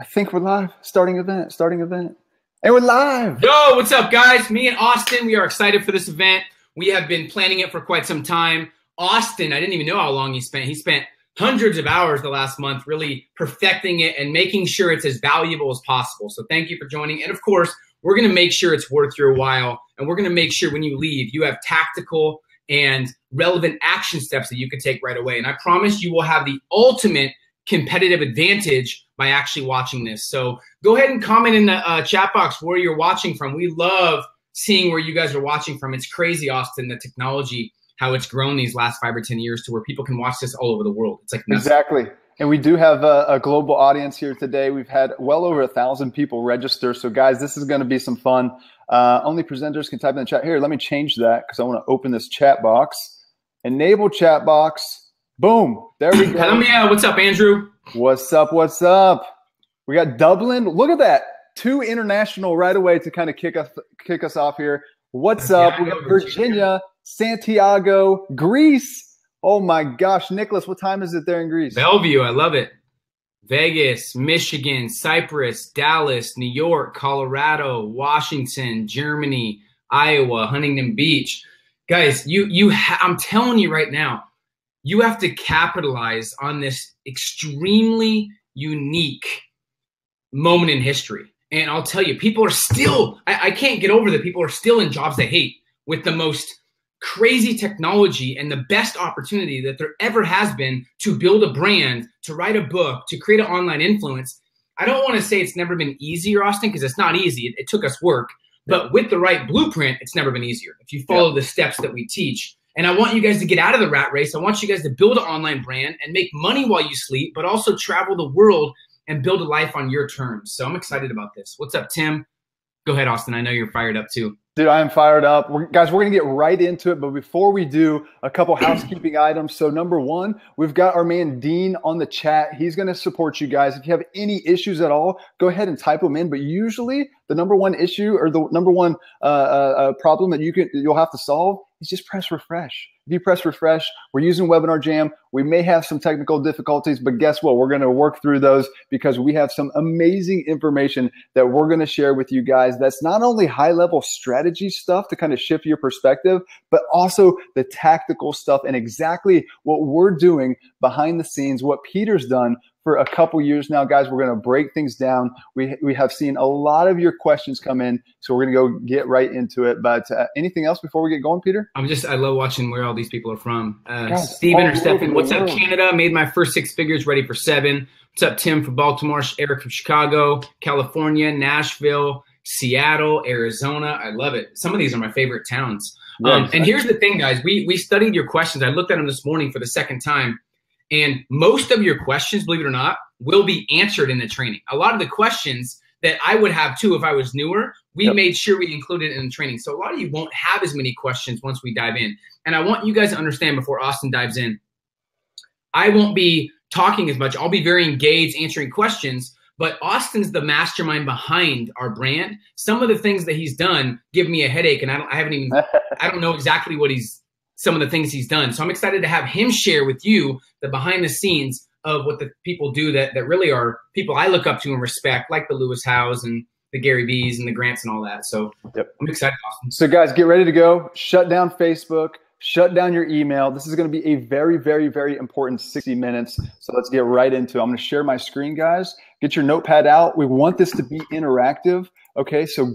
I think we're live. Starting event. And we're live. Yo, what's up, guys? Me and Austin, we are excited for this event. We have been planning it for quite some time. Austin, I didn't even know how long he spent. He spent hundreds of hours the last month really perfecting it and making sure it's as valuable as possible. So thank you for joining. And of course, we're going to make sure it's worth your while. And we're going to make sure when you leave, you have tactical and relevant action steps that you can take right away. And I promise you will have the ultimate competitive advantage by actually watching this. So go ahead and comment in the chat box where you're watching from. We love seeing where you guys are watching from. It's crazy, Austin, the technology, how it's grown these last 5 or 10 years to where people can watch this all over the world. It's like nothing. Exactly. And we do have a global audience here today. We've had well over 1,000 people register. So guys, this is going to be some fun. Only presenters can type in the chat. Here, let me change that because I want to open this chat box. Enable chat box. Boom. There we go. What's up, Andrew? What's up? What's up? We got Dublin. Look at that. 2 international right away to kind of kick us off here. What's up? We got Virginia, Santiago, Greece. Oh my gosh, Nicholas, what time is it there in Greece? Bellevue, I love it. Vegas, Michigan, Cyprus, Dallas, New York, Colorado, Washington, Germany, Iowa, Huntington Beach. Guys, I'm telling you right now, you have to capitalize on this extremely unique moment in history. And I'll tell you, people are still, I can't get over that people are still in jobs they hate with the most crazy technology and the best opportunity that there ever has been to build a brand, to write a book, to create an online influence. I don't want to say it's never been easier, Austin, because it's not easy. It took us work. But with the right blueprint, it's never been easier. If you follow the steps that we teach. And I want you guys to get out of the rat race. I want you guys to build an online brand and make money while you sleep, but also travel the world and build a life on your terms. So I'm excited about this. What's up, Tim? Go ahead, Austin. I know you're fired up too. Dude, I am fired up. Guys, we're going to get right into it. But before we do, a couple housekeeping items. So number one, we've got our man Dean on the chat. He's going to support you guys. If you have any issues at all, go ahead and type them in. But usually the number one issue or the number one problem that you'll have to solve is just press refresh. If you press refresh, we're using Webinar Jam. We may have some technical difficulties, but guess what? We're going to work through those because we have some amazing information that we're going to share with you guys. That's not only high-level strategy stuff to kind of shift your perspective, but also the tactical stuff and exactly what we're doing behind the scenes, what Peter's done for a couple years now. Guys, we're going to break things down. We have seen a lot of your questions come in, so we're going to go get right into it. But anything else before we get going, Peter? I love watching where all these people are from. Steven or Stefan, what's up, Canada? Made my first 6 figures, ready for 7. What's up, Tim from Baltimore, Eric from Chicago, California, Nashville, Seattle, Arizona. I love it. Some of these are my favorite towns. And here's the thing, guys. We studied your questions. I looked at them this morning for the second time. And most of your questions, believe it or not, will be answered in the training. A lot of the questions that I would have too if I was newer, we made sure we included in the training. So a lot of you won't have as many questions once we dive in. And I want you guys to understand before Austin dives in, I won't be talking as much. I'll be very engaged answering questions, but Austin's the mastermind behind our brand. Some of the things that he's done give me a headache, and I don't know exactly some of the things he's done. So I'm excited to have him share with you the behind the scenes of what the people do that really are people I look up to and respect, like the Lewis Howes and the Gary V's and the Grants and all that. So I'm excited, Austin. So guys, get ready to go. Shut down Facebook. Shut down your email. This is going to be a very, very, very important 60 minutes. So let's get right into it. I'm going to share my screen, guys. Get your notepad out. We want this to be interactive. Okay, so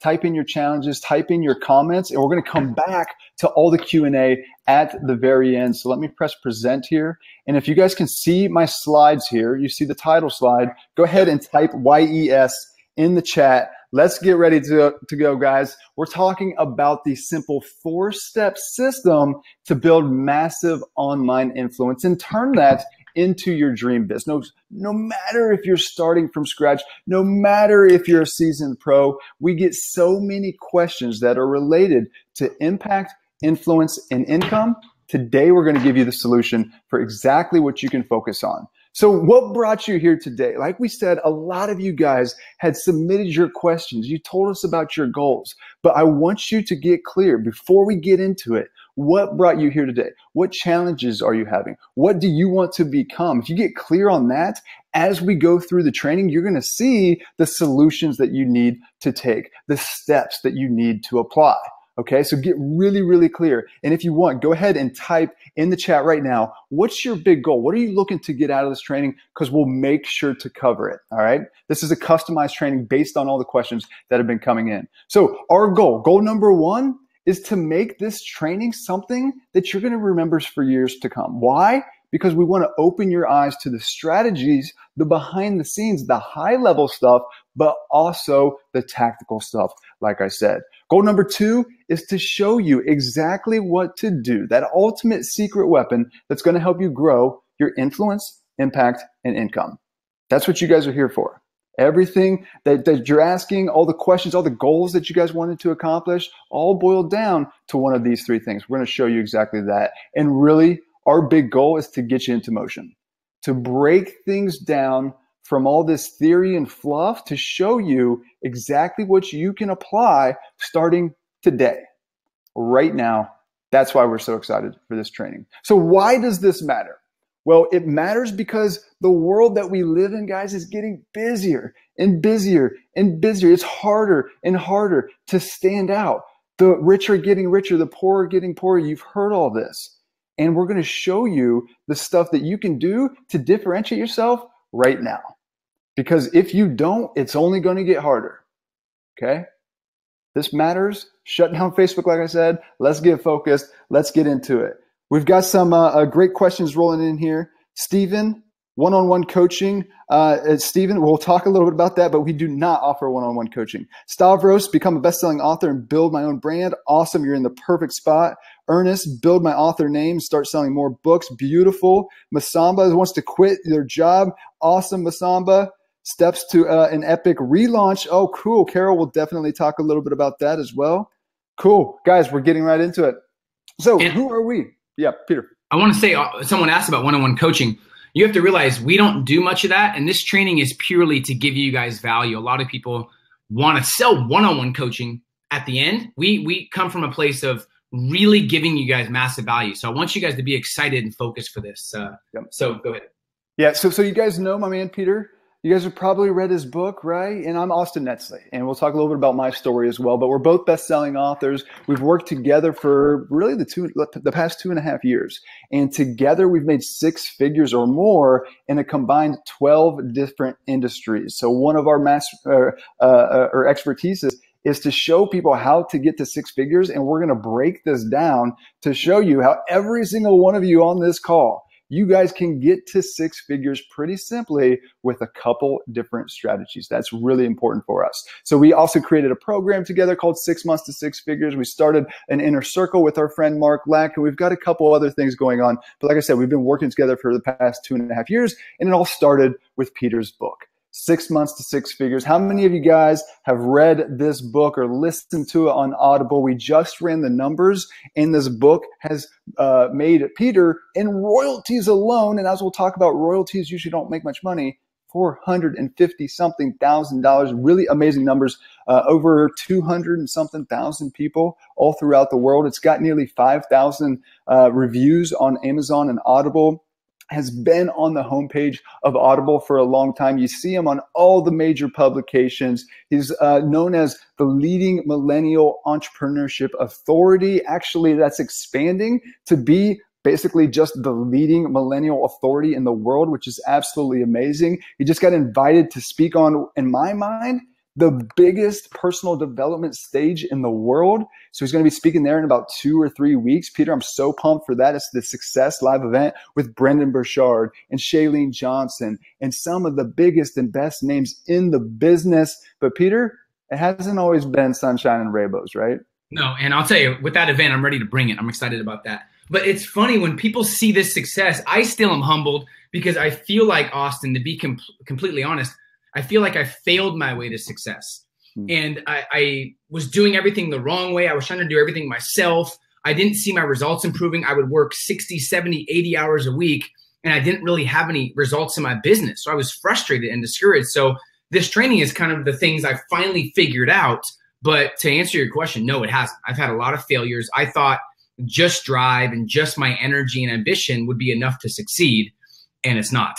type in your challenges, type in your comments, and we're going to come back to all the Q&A at the very end. So let me press present here. And if you guys can see my slides here, you see the title slide, go ahead and type YES in the chat. Let's get ready to go, guys. We're talking about the simple 4-step system to build massive online influence and turn that into your dream business. No matter if you're starting from scratch, no matter if you're a seasoned pro, we get so many questions that are related to impact, influence, and income. Today, we're going to give you the solution for exactly what you can focus on. So what brought you here today? Like we said, a lot of you guys had submitted your questions. You told us about your goals, but I want you to get clear before we get into it. What brought you here today? What challenges are you having? What do you want to become? If you get clear on that, as we go through the training, you're going to see the solutions that you need to take, the steps that you need to apply. Okay, so get really, really clear. And if you want, go ahead and type in the chat right now, what's your big goal? What are you looking to get out of this training? Because we'll make sure to cover it, all right? This is a customized training based on all the questions that have been coming in. So our goal number one is to make this training something that you're going to remember for years to come. Why? Because we want to open your eyes to the strategies, the behind the scenes, the high level stuff, but also the tactical stuff, like I said. Goal number two is to show you exactly what to do, that ultimate secret weapon that's going to help you grow your influence, impact, and income. That's what you guys are here for. Everything that you're asking, all the questions, all the goals that you guys wanted to accomplish, all boiled down to one of these three things. We're going to show you exactly that. And really, our big goal is to get you into motion, to break things down from all this theory and fluff to show you exactly what you can apply starting today, right now. That's why we're so excited for this training. So why does this matter? Well, it matters because the world that we live in, guys, is getting busier and busier and busier. It's harder and harder to stand out. The rich are getting richer, the poor are getting poorer. You've heard all this. And we're going to show you the stuff that you can do to differentiate yourself right now. Because if you don't, it's only going to get harder. Okay? This matters. Shut down Facebook, like I said. Let's get focused. Let's get into it. We've got some great questions rolling in here. Stephen, one-on-one coaching. Stephen, we'll talk a little bit about that, but we do not offer one-on-one coaching. Stavros, become a best-selling author and build my own brand. Awesome. You're in the perfect spot. Ernest, build my author name, start selling more books. Beautiful. Masamba wants to quit their job. Awesome, Masamba. Steps to an epic relaunch. Oh, cool. Carol will definitely talk a little bit about that as well. Cool. Guys, we're getting right into it. So who are we? Yeah, Peter. I want to say, someone asked about one-on-one coaching. You have to realize we don't do much of that, and this training is purely to give you guys value. A lot of people want to sell one-on-one coaching at the end. We come from a place of really giving you guys massive value. So I want you guys to be excited and focused for this. So go ahead. Yeah, so you guys know my man Peter. You guys have probably read his book, right? And I'm Austin Netzley, and we'll talk a little bit about my story as well. But we're both best-selling authors. We've worked together for really the past 2.5 years. And together we've made 6 figures or more in a combined 12 different industries. So one of our expertise is to show people how to get to 6 figures. And we're going to break this down to show you how every single one of you on this call, you guys can get to 6 figures pretty simply with a couple different strategies. That's really important for us. So we also created a program together called 6 Months to 6 Figures. We started an inner circle with our friend Mark Lack, and we've got a couple other things going on. But like I said, we've been working together for the past 2.5 years, and it all started with Peter's book. 6 Months to 6 Figures. How many of you guys have read this book or listened to it on Audible? We just ran the numbers, and this book has made Peter in royalties alone, and as we'll talk about, royalties usually don't make much money, $450-something thousand. Really amazing numbers. Over 200 and something thousand people all throughout the world. It's got nearly 5,000 reviews on Amazon and Audible. Has been on the homepage of Audible for a long time. You see him on all the major publications. He's known as the leading millennial entrepreneurship authority. Actually, that's expanding to be basically just the leading millennial authority in the world, which is absolutely amazing. He just got invited to speak on, in my mind, the biggest personal development stage in the world. So he's going to be speaking there in about 2 or 3 weeks. Peter, I'm so pumped for that. It's the Success Live event with Brendan Burchard and Shailene Johnson and some of the biggest and best names in the business. But Peter, it hasn't always been sunshine and rainbows, right? No, and I'll tell you, with that event, I'm ready to bring it. I'm excited about that. But it's funny when people see this success, I still am humbled because I feel like, Austin, to be completely honest, I feel like I failed my way to success. And I was doing everything the wrong way. I was trying to do everything myself. I didn't see my results improving. I would work 60, 70, 80 hours a week, and I didn't really have any results in my business. So I was frustrated and discouraged. So this training is kind of the things I finally figured out. But to answer your question, no, it hasn't. I've had a lot of failures. I thought just drive and just my energy and ambition would be enough to succeed. And it's not.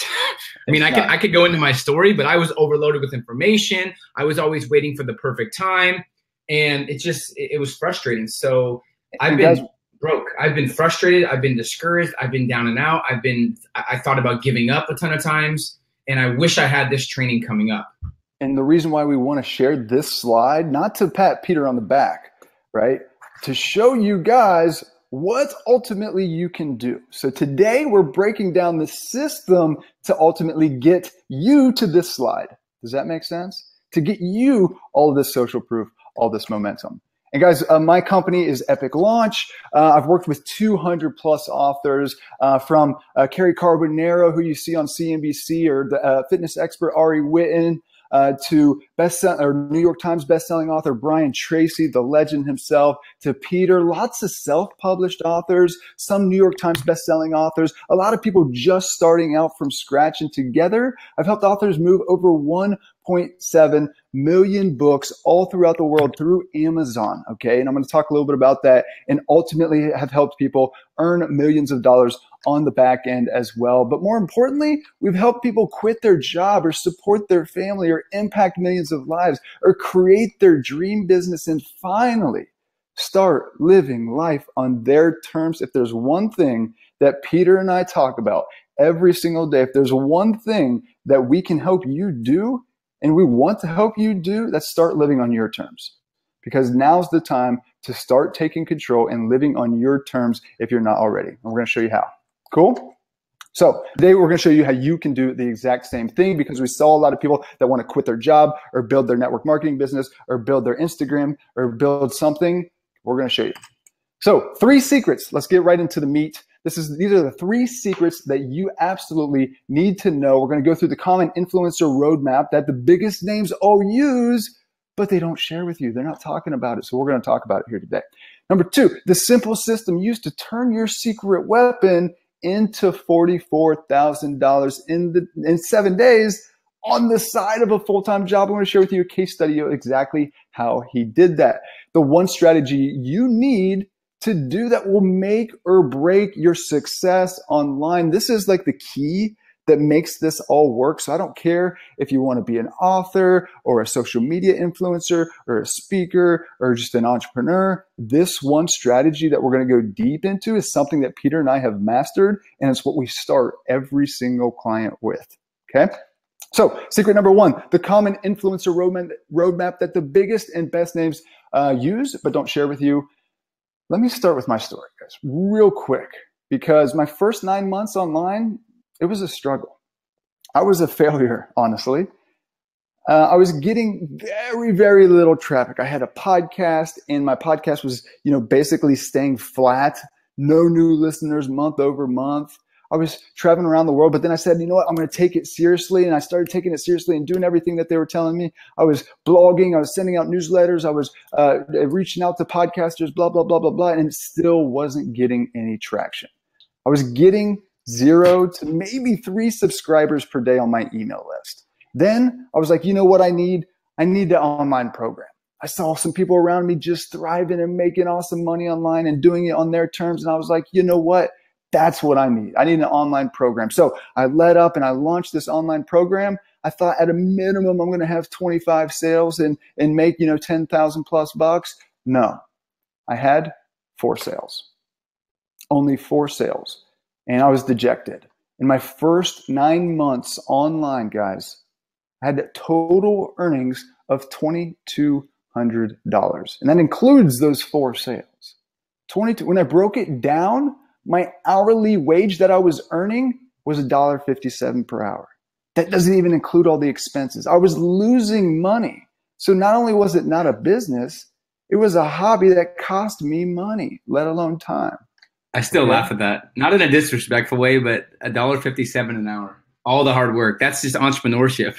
I mean, I could go into my story, but I was overloaded with information. I was always waiting for the perfect time. And it was frustrating. So I've been broke. I've been frustrated. I've been discouraged. I've been down and out. I thought about giving up a ton of times. And I wish I had this training coming up. And the reason why we want to share this slide, not to pat Peter on the back, right? To show you guys what ultimately you can do. So today we're breaking down the system to ultimately get you to this slide. Does that make sense? To get you all of this social proof, all this momentum. And guys, my company is Epic Launch. I've worked with 200 plus authors from Carrie Carbonaro, who you see on CNBC, or the fitness expert Ari Whitten, to New York Times bestselling author Brian Tracy, the legend himself, to Peter, lots of self-published authors, some New York Times bestselling authors, a lot of people just starting out from scratch. And together, I've helped authors move over 1.7 million books all throughout the world through Amazon. Okay. And I'm going to talk a little bit about that, and ultimately have helped people earn millions of dollars on the back end as well. But more importantly, we've helped people quit their job or support their family or impact millions of lives or create their dream business and finally start living life on their terms. If there's one thing that Peter and I talk about every single day, if there's one thing that we can help you do and we want to help you do, that's start living on your terms. Because now's the time to start taking control and living on your terms if you're not already. And we're going to show you how. Cool? So today we're going to show you how you can do the exact same thing, because we saw a lot of people that want to quit their job or build their network marketing business or build their Instagram or build something. We're going to show you. So 3 secrets. Let's get right into the meat. These are the 3 secrets that you absolutely need to know. We're going to go through the common influencer roadmap that the biggest names all use, but they don't share with you. They're not talking about it. So we're going to talk about it here today. Number 2, the simple system used to turn your secret weapon into $44,000 in 7 days on the side of a full-time job. I'm going to share with you a case study of exactly how he did that. The one strategy you need to do that will make or break your success online. This is like the key that makes this all work. So I don't care if you want to be an author or a social media influencer or a speaker or just an entrepreneur. This one strategy that we're going to go deep into is something that Peter and I have mastered, and it's what we start every single client with. Okay. So secret number 1, the common influencer roadmap that the biggest and best names use, but don't share with you. Let me start with my story, guys, real quick, because my first 9 months online, it was a struggle. I was a failure, honestly. I was getting very, very little traffic. I had a podcast, and my podcast was, basically staying flat. No new listeners month over month. I was traveling around the world, but then I said, you know what? I'm going to take it seriously. And I started taking it seriously and doing everything that they were telling me. I was blogging. I was sending out newsletters. I was reaching out to podcasters, blah, blah, blah, blah, blah. And it still wasn't getting any traction. I was getting 0 to maybe 3 subscribers per day on my email list. Then I was like, you know what I need? I need the online program. I saw some people around me just thriving and making awesome money online and doing it on their terms. And I was like, you know what? That's what I need. I need an online program. So I led up and I launched this online program. I thought at a minimum, I'm going to have 25 sales and make, 10,000 plus bucks. No, I had 4 sales, only 4 sales. And I was dejected. In my first 9 months online, guys, I had total earnings of $2,200. And that includes those 4 sales. When I broke it down, my hourly wage that I was earning was $1.57 per hour. That doesn't even include all the expenses. I was losing money. So not only was it not a business, it was a hobby that cost me money, let alone time. I still laugh at that. Not in a disrespectful way, but $1.57 an hour. All the hard work. That's just entrepreneurship.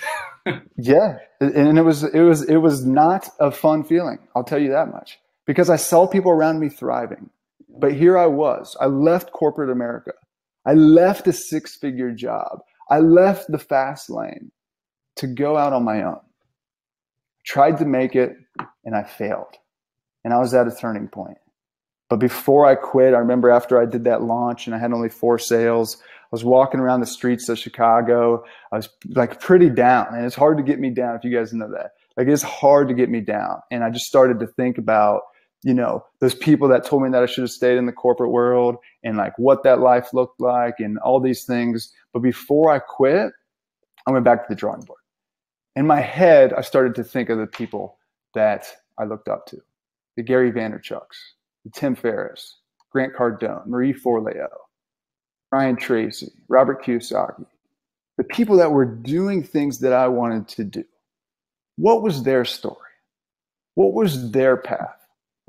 Yeah. And it was not a fun feeling. I'll tell you that much, because I saw people around me thriving. But here I was. I left corporate America. I left a 6-figure job. I left the fast lane to go out on my own. Tried to make it, and I failed. And I was at a turning point. But before I quit, I remember after I did that launch and I had only 4 sales, I was walking around the streets of Chicago. I was like pretty down, and it's hard to get me down if you guys know that. Like it's hard to get me down. And I just started to think about, you know, those people that told me that I should have stayed in the corporate world and like what that life looked like and all these things. But before I quit, I went back to the drawing board. In my head, I started to think of the people that I looked up to, the Gary Vaynerchuks, the Tim Ferriss, Grant Cardone, Marie Forleo, Ryan Tracy, Robert Kiyosaki, the people that were doing things that I wanted to do. What was their story? What was their path?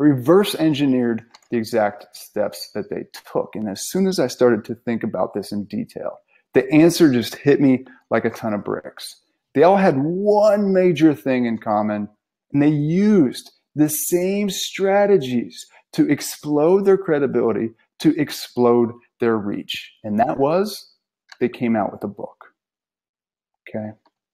I reverse engineered the exact steps that they took. And as soon as I started to think about this in detail, the answer just hit me like a ton of bricks. They all had one major thing in common, and they used the same strategies to explode their credibility, to explode their reach. And that was, they came out with a book. Okay.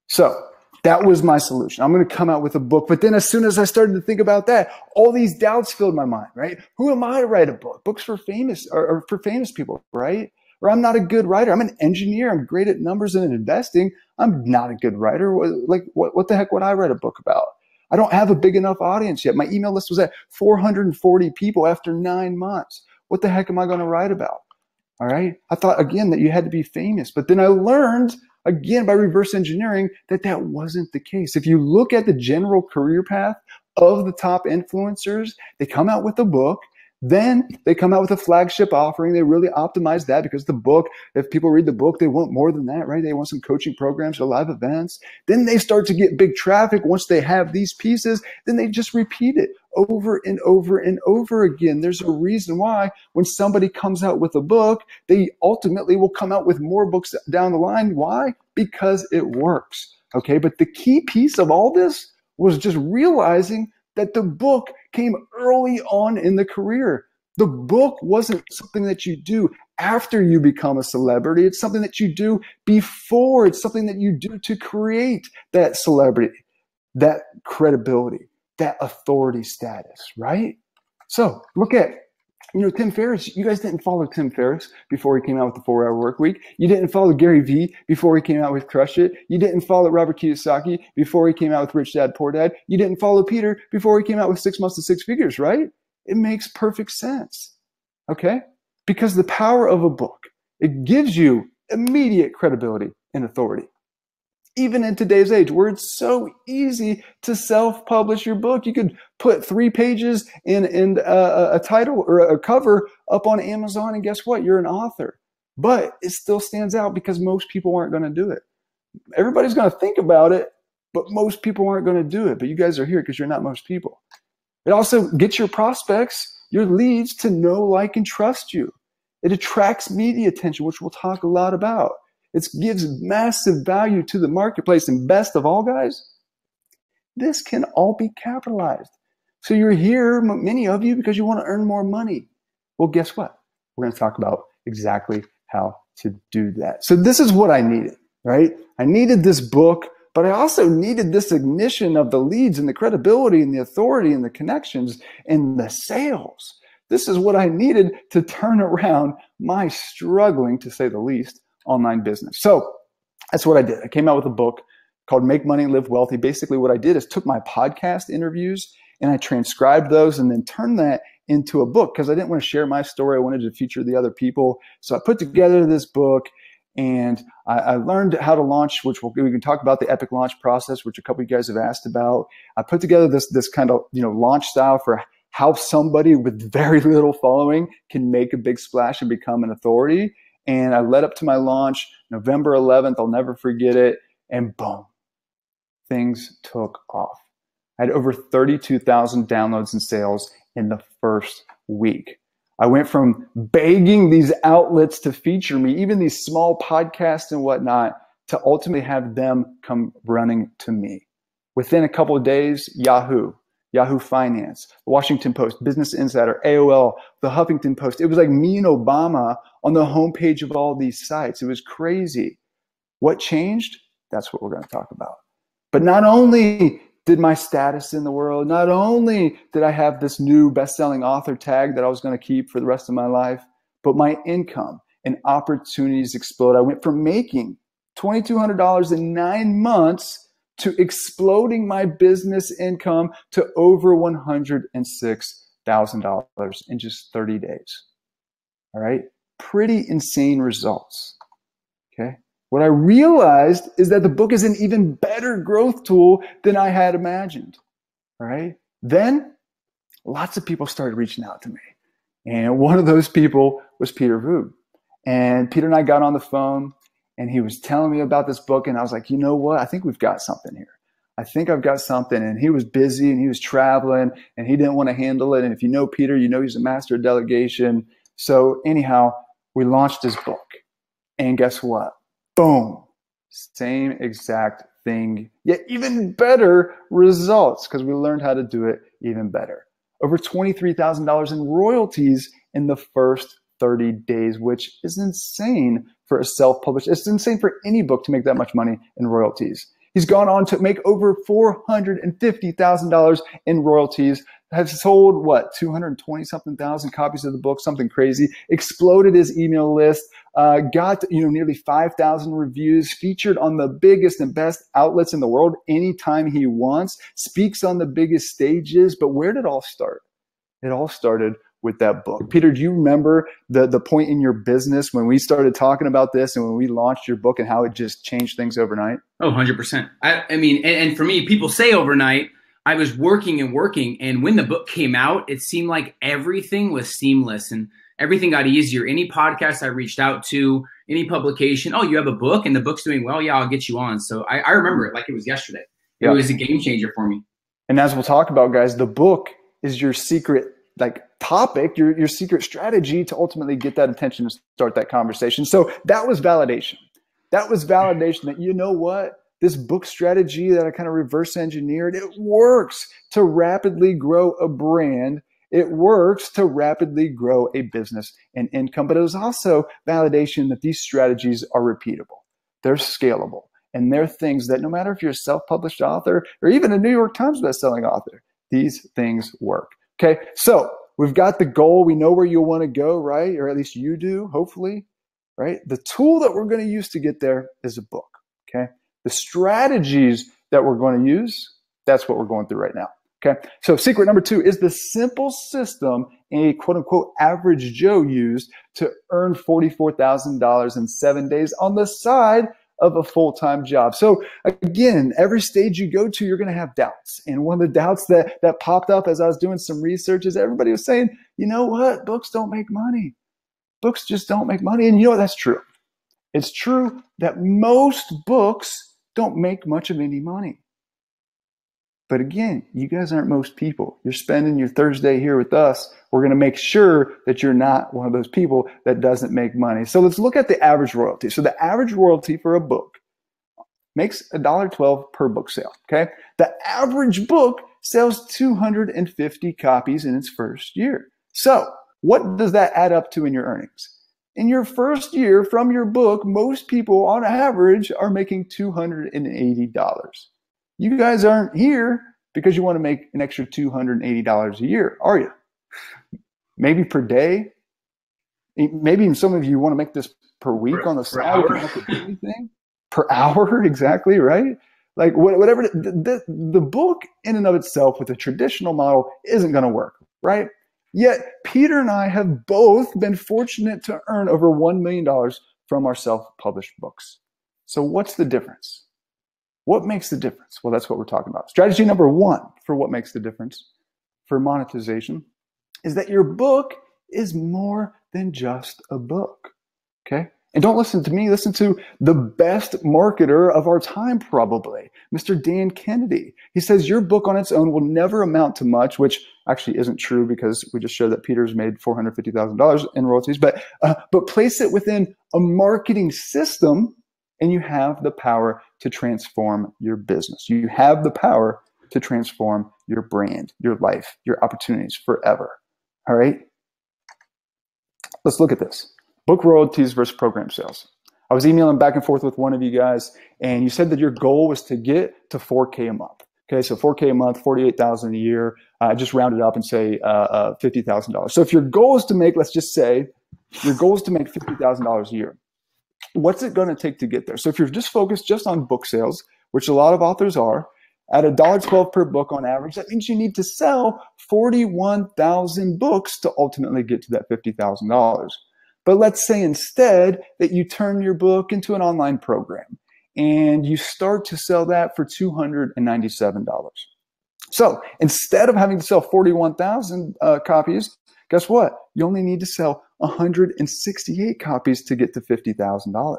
So that was my solution. I'm going to come out with a book. But then as soon as I started to think about that, all these doubts filled my mind, right? Who am I to write a book? Books for famous or for famous people, right? Or I'm not a good writer. I'm an engineer. I'm great at numbers and investing. I'm not a good writer. Like what the heck would I write a book about? I don't have a big enough audience yet. My email list was at 440 people after 9 months. What the heck am I going to write about? All right. I thought, again, that you had to be famous. But then I learned, again, by reverse engineering, that that wasn't the case. If you look at the general career path of the top influencers, they come out with a book. Then they come out with a flagship offering. They really optimize that because the book, if people read the book, they want more than that, right? They want some coaching programs or live events. Then they start to get big traffic. Once they have these pieces, then they just repeat it over and over and over again. There's a reason why when somebody comes out with a book, they ultimately will come out with more books down the line. Why? Because it works. Okay. But the key piece of all this was just realizing that the book came early on in the career. The book wasn't something that you do after you become a celebrity. It's something that you do before. It's something that you do to create that celebrity, that credibility, that authority status, right? So look at, Tim Ferriss. You guys didn't follow Tim Ferriss before he came out with the 4-Hour Work Week. You didn't follow Gary Vee before he came out with Crush It. You didn't follow Robert Kiyosaki before he came out with Rich Dad, Poor Dad. You didn't follow Peter before he came out with 6 months to 6 figures, right? It makes perfect sense, okay? Because the power of a book, it gives you immediate credibility and authority. Even in today's age where it's so easy to self-publish your book, you could put 3 pages in a title or a cover up on Amazon, and guess what? You're an author. But it still stands out because most people aren't going to do it. Everybody's going to think about it, but most people aren't going to do it. But you guys are here because you're not most people. It also gets your prospects, your leads, to know, like, and trust you. It attracts media attention, which we'll talk a lot about. It gives massive value to the marketplace. And best of all, guys, this can all be capitalized. So you're here, many of you, because you want to earn more money. Well, guess what? We're going to talk about exactly how to do that. So this is what I needed, right? I needed this book, but I also needed this ignition of the leads and the credibility and the authority and the connections and the sales. This is what I needed to turn around my struggling, to say the least, online business. So that's what I did. I came out with a book called Make Money, Live Wealthy. Basically what I did is took my podcast interviews and I transcribed those and then turned that into a book because I didn't want to share my story. I wanted to feature the other people. So I put together this book and I learned how to launch, which we can talk about the epic launch process, which a couple of you guys have asked about. I put together this kind of, launch style for how somebody with very little following can make a big splash and become an authority. And I led up to my launch, November 11th. I'll never forget it. And boom, things took off. I had over 32,000 downloads and sales in the first week. I went from begging these outlets to feature me, even these small podcasts and whatnot, to ultimately have them come running to me. Within a couple of days, Yahoo Finance, the Washington Post, Business Insider, AOL, the Huffington Post. It was like me and Obama on the homepage of all these sites. It was crazy. What changed? That's what we're going to talk about. But not only did my status in the world. Not only did I have this new best-selling author tag that I was going to keep for the rest of my life, but my income and opportunities explode. I went from making $2,200 in 9 months to exploding my business income to over $106,000 in just 30 days. All right. Pretty insane results. Okay. What I realized is that the book is an even better growth tool than I had imagined. All right. Then lots of people started reaching out to me. And one of those people was Peter Voog. And Peter and I got on the phone and he was telling me about this book. And I was like, you know what? I think we've got something here. I think I've got something. And he was busy and he was traveling and he didn't want to handle it. And if you know Peter, you know he's a master of delegation. So anyhow, we launched his book. And guess what? Boom. Same exact thing, yet even better results because we learned how to do it even better. Over $23,000 in royalties in the first 30 days, which is insane for a self-published. It's insane for any book to make that much money in royalties. He's gone on to make over $450,000 in royalties, has sold, what, 220-something thousand copies of the book, something crazy, exploded his email list, got nearly 5,000 reviews, featured on the biggest and best outlets in the world anytime he wants, speaks on the biggest stages. But where did it all start? It all started with that book. Peter, do you remember the point in your business when we started talking about this and when we launched your book and how it just changed things overnight? Oh, 100%. I mean, and for me, people say overnight. I was working and working, and when the book came out, it seemed like everything was seamless and everything got easier. Any podcast I reached out to, any publication, oh, you have a book and the book's doing well? Yeah, I'll get you on. So I remember it like it was yesterday. It was a game changer for me. And as we'll talk about, guys, the book is your secret topic, your secret strategy to ultimately get that attention and start that conversation. So that was validation. That was validation that, you know what? This book strategy that I kind of reverse engineered, it works to rapidly grow a brand. It works to rapidly grow a business and income. But it was also validation that these strategies are repeatable. They're scalable. And they're things that no matter if you're a self-published author or even a New York Times bestselling author, these things work. Okay, so we've got the goal. We know where you want to go, right? Or at least you do, hopefully, right? The tool that we're going to use to get there is a book, okay? The strategies that we're going to use, that's what we're going through right now, okay? So secret number 2 is the simple system a quote-unquote average Joe used to earn $44,000 in 7 days on the side of a full-time job. So again, every stage you go to, you're going to have doubts. And one of the doubts that popped up as I was doing some research is everybody was saying, you know what? Books don't make money. Books just don't make money. And you know what? That's true. It's true that most books don't make much of any money. But again, you guys aren't most people. You're spending your Thursday here with us. We're going to make sure that you're not one of those people that doesn't make money. So let's look at the average royalty. So the average royalty for a book makes $1.12 per book sale, okay? The average book sells 250 copies in its first year. So what does that add up to in your earnings? In your first year from your book, most people on average are making $280. You guys aren't here because you want to make an extra $280 a year, are you? Maybe per day. Maybe even some of you want to make this per week on the side. Per hour, exactly, right? Like whatever. The book in and of itself with a traditional model isn't going to work, right? Yet Peter and I have both been fortunate to earn over $1 million from our self-published books. So what's the difference? What makes the difference? Well, that's what we're talking about. Strategy number 1 for what makes the difference for monetization is that your book is more than just a book, okay? And don't listen to me, listen to the best marketer of our time probably, Mr. Dan Kennedy. He says your book on its own will never amount to much, which actually isn't true because we just showed that Peter's made $450,000 in royalties, but place it within a marketing system and you have the power to transform your business. You have the power to transform your brand, your life, your opportunities forever. All right? Let's look at this. Book royalties versus program sales. I was emailing back and forth with one of you guys, and you said that your goal was to get to $4K a month. Okay, so 4K a month, 48,000 a year. I just round it up and say $50,000. So if your goal is to make, let's just say, your goal is to make $50,000 a year. What's it going to take to get there? So if you're just focused just on book sales, which a lot of authors are, at $1.12 per book on average, that means you need to sell 41,000 books to ultimately get to that $50,000. But let's say instead that you turn your book into an online program and you start to sell that for $297. So instead of having to sell 41,000 copies, guess what? You only need to sell 168 copies to get to $50,000.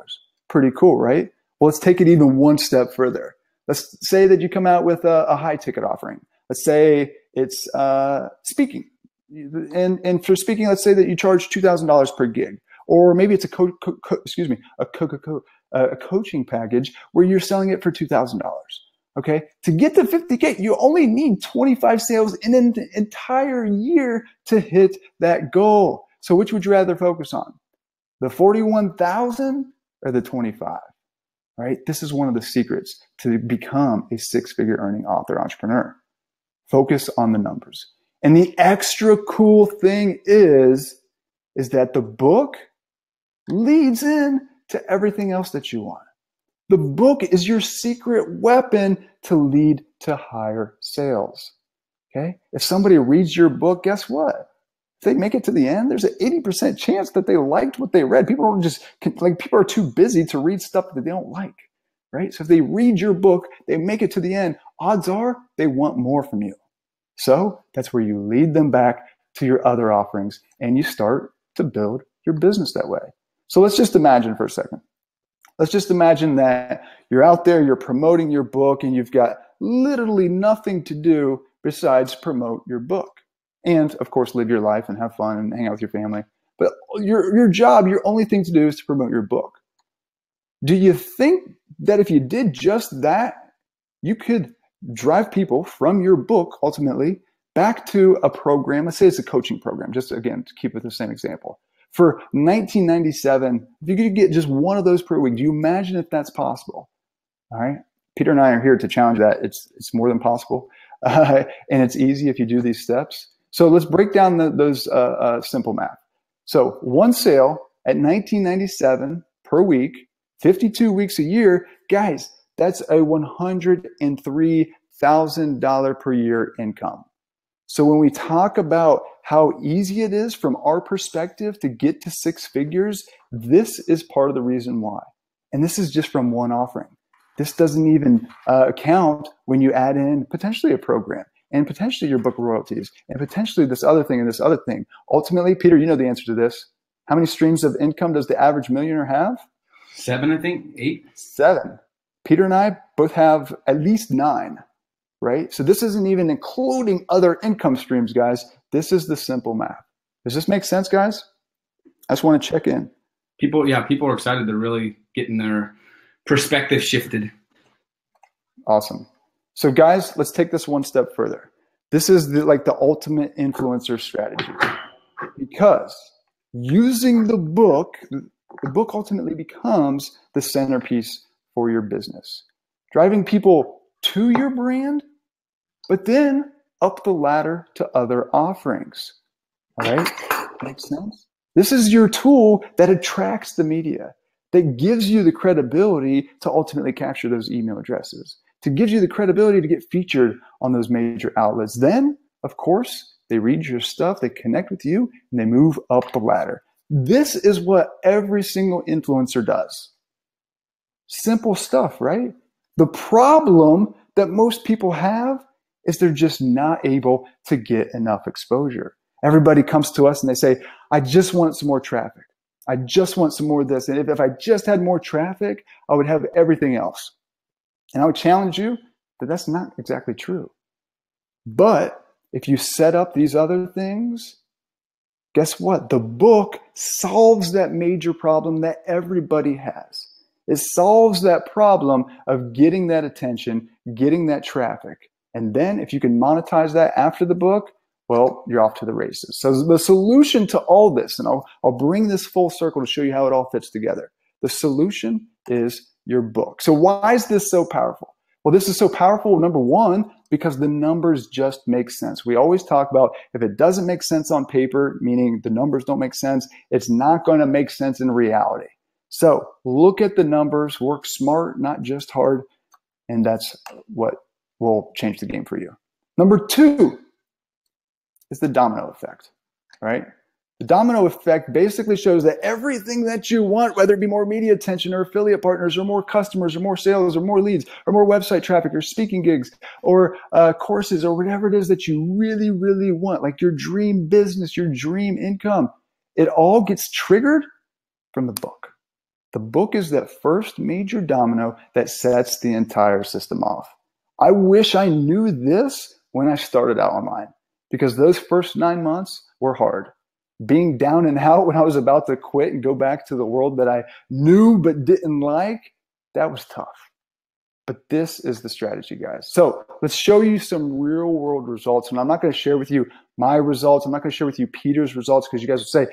Pretty cool, right? Well, let's take it even one step further. Let's say that you come out with a high ticket offering. Let's say it's speaking. And for speaking, let's say that you charge $2,000 per gig. Or maybe it's a coaching package where you're selling it for $2,000. Okay, to get to 50K, you only need 25 sales in an entire year to hit that goal. So which would you rather focus on? The 41,000 or the 25? Right? This is one of the secrets to become a six-figure earning author entrepreneur. Focus on the numbers. And the extra cool thing is that the book leads in to everything else that you want. The book is your secret weapon to lead to higher sales. Okay? If somebody reads your book, guess what? If they make it to the end, there's an 80% chance that they liked what they read. People are too busy to read stuff that they don't like, right? So if they read your book, they make it to the end, odds are they want more from you. So that's where you lead them back to your other offerings and you start to build your business that way. So let's just imagine for a second. Let's just imagine that you're out there, you're promoting your book, and you've got literally nothing to do besides promote your book. And, of course, live your life and have fun and hang out with your family. But your job, your only thing to do is to promote your book. Do you think that if you did just that, you could drive people from your book, ultimately, back to a program? Let's say it's a coaching program, just, again, to keep with the same example. For $19.97, if you could get just one of those per week, do you imagine if that's possible? All right. Peter and I are here to challenge that. It's more than possible. And it's easy if you do these steps. So let's break down those simple math. So one sale at $19.97 per week, 52 weeks a year, guys, that's a $103,000 per year income. So when we talk about how easy it is from our perspective to get to six figures, this is part of the reason why. And this is just from one offering. This doesn't even count when you add in potentially a program and potentially your book royalties and potentially this other thing and this other thing. Ultimately, Peter, you know the answer to this. How many streams of income does the average millionaire have? 7, I think. 8? 7. Peter and I both have at least 9. Right? So this isn't even including other income streams, guys. This is the simple math. Does this make sense, guys? I just want to check in. People are excited. They're really getting their perspective shifted. Awesome. So guys, let's take this one step further. This is the ultimate influencer strategy. Because using the book ultimately becomes the centerpiece for your business. Driving people to your brand, but then up the ladder to other offerings. All right? Makes sense? This is your tool that attracts the media, that gives you the credibility to ultimately capture those email addresses, to give you the credibility to get featured on those major outlets. Then, of course, they read your stuff, they connect with you, and they move up the ladder. This is what every single influencer does. Simple stuff, right? The problem that most people have is they're just not able to get enough exposure. Everybody comes to us and they say, I just want some more traffic. I just want some more of this. And if I just had more traffic, I would have everything else. And I would challenge you that that's not exactly true. But if you set up these other things, guess what? The book solves that major problem that everybody has. It solves that problem of getting that attention, getting that traffic. And then if you can monetize that after the book, well, you're off to the races. So the solution to all this, and I'll bring this full circle to show you how it all fits together. The solution is your book. So why is this so powerful? Well, this is so powerful, number one, because the numbers just make sense. We always talk about if it doesn't make sense on paper, meaning the numbers don't make sense, it's not going to make sense in reality. So look at the numbers, work smart, not just hard, and that's what will change the game for you. Number two is the domino effect, right? The domino effect basically shows that everything that you want, whether it be more media attention or affiliate partners or more customers or more sales or more leads or more website traffic or speaking gigs or courses or whatever it is that you really, really want, like your dream business, your dream income, it all gets triggered from the book. The book is that first major domino that sets the entire system off. I wish I knew this when I started out online, because those first 9 months were hard. Being down and out when I was about to quit and go back to the world that I knew but didn't like, that was tough. But this is the strategy, guys. So let's show you some real world results. And I'm not going to share with you my results. I'm not going to share with you Peter's results, because you guys will say,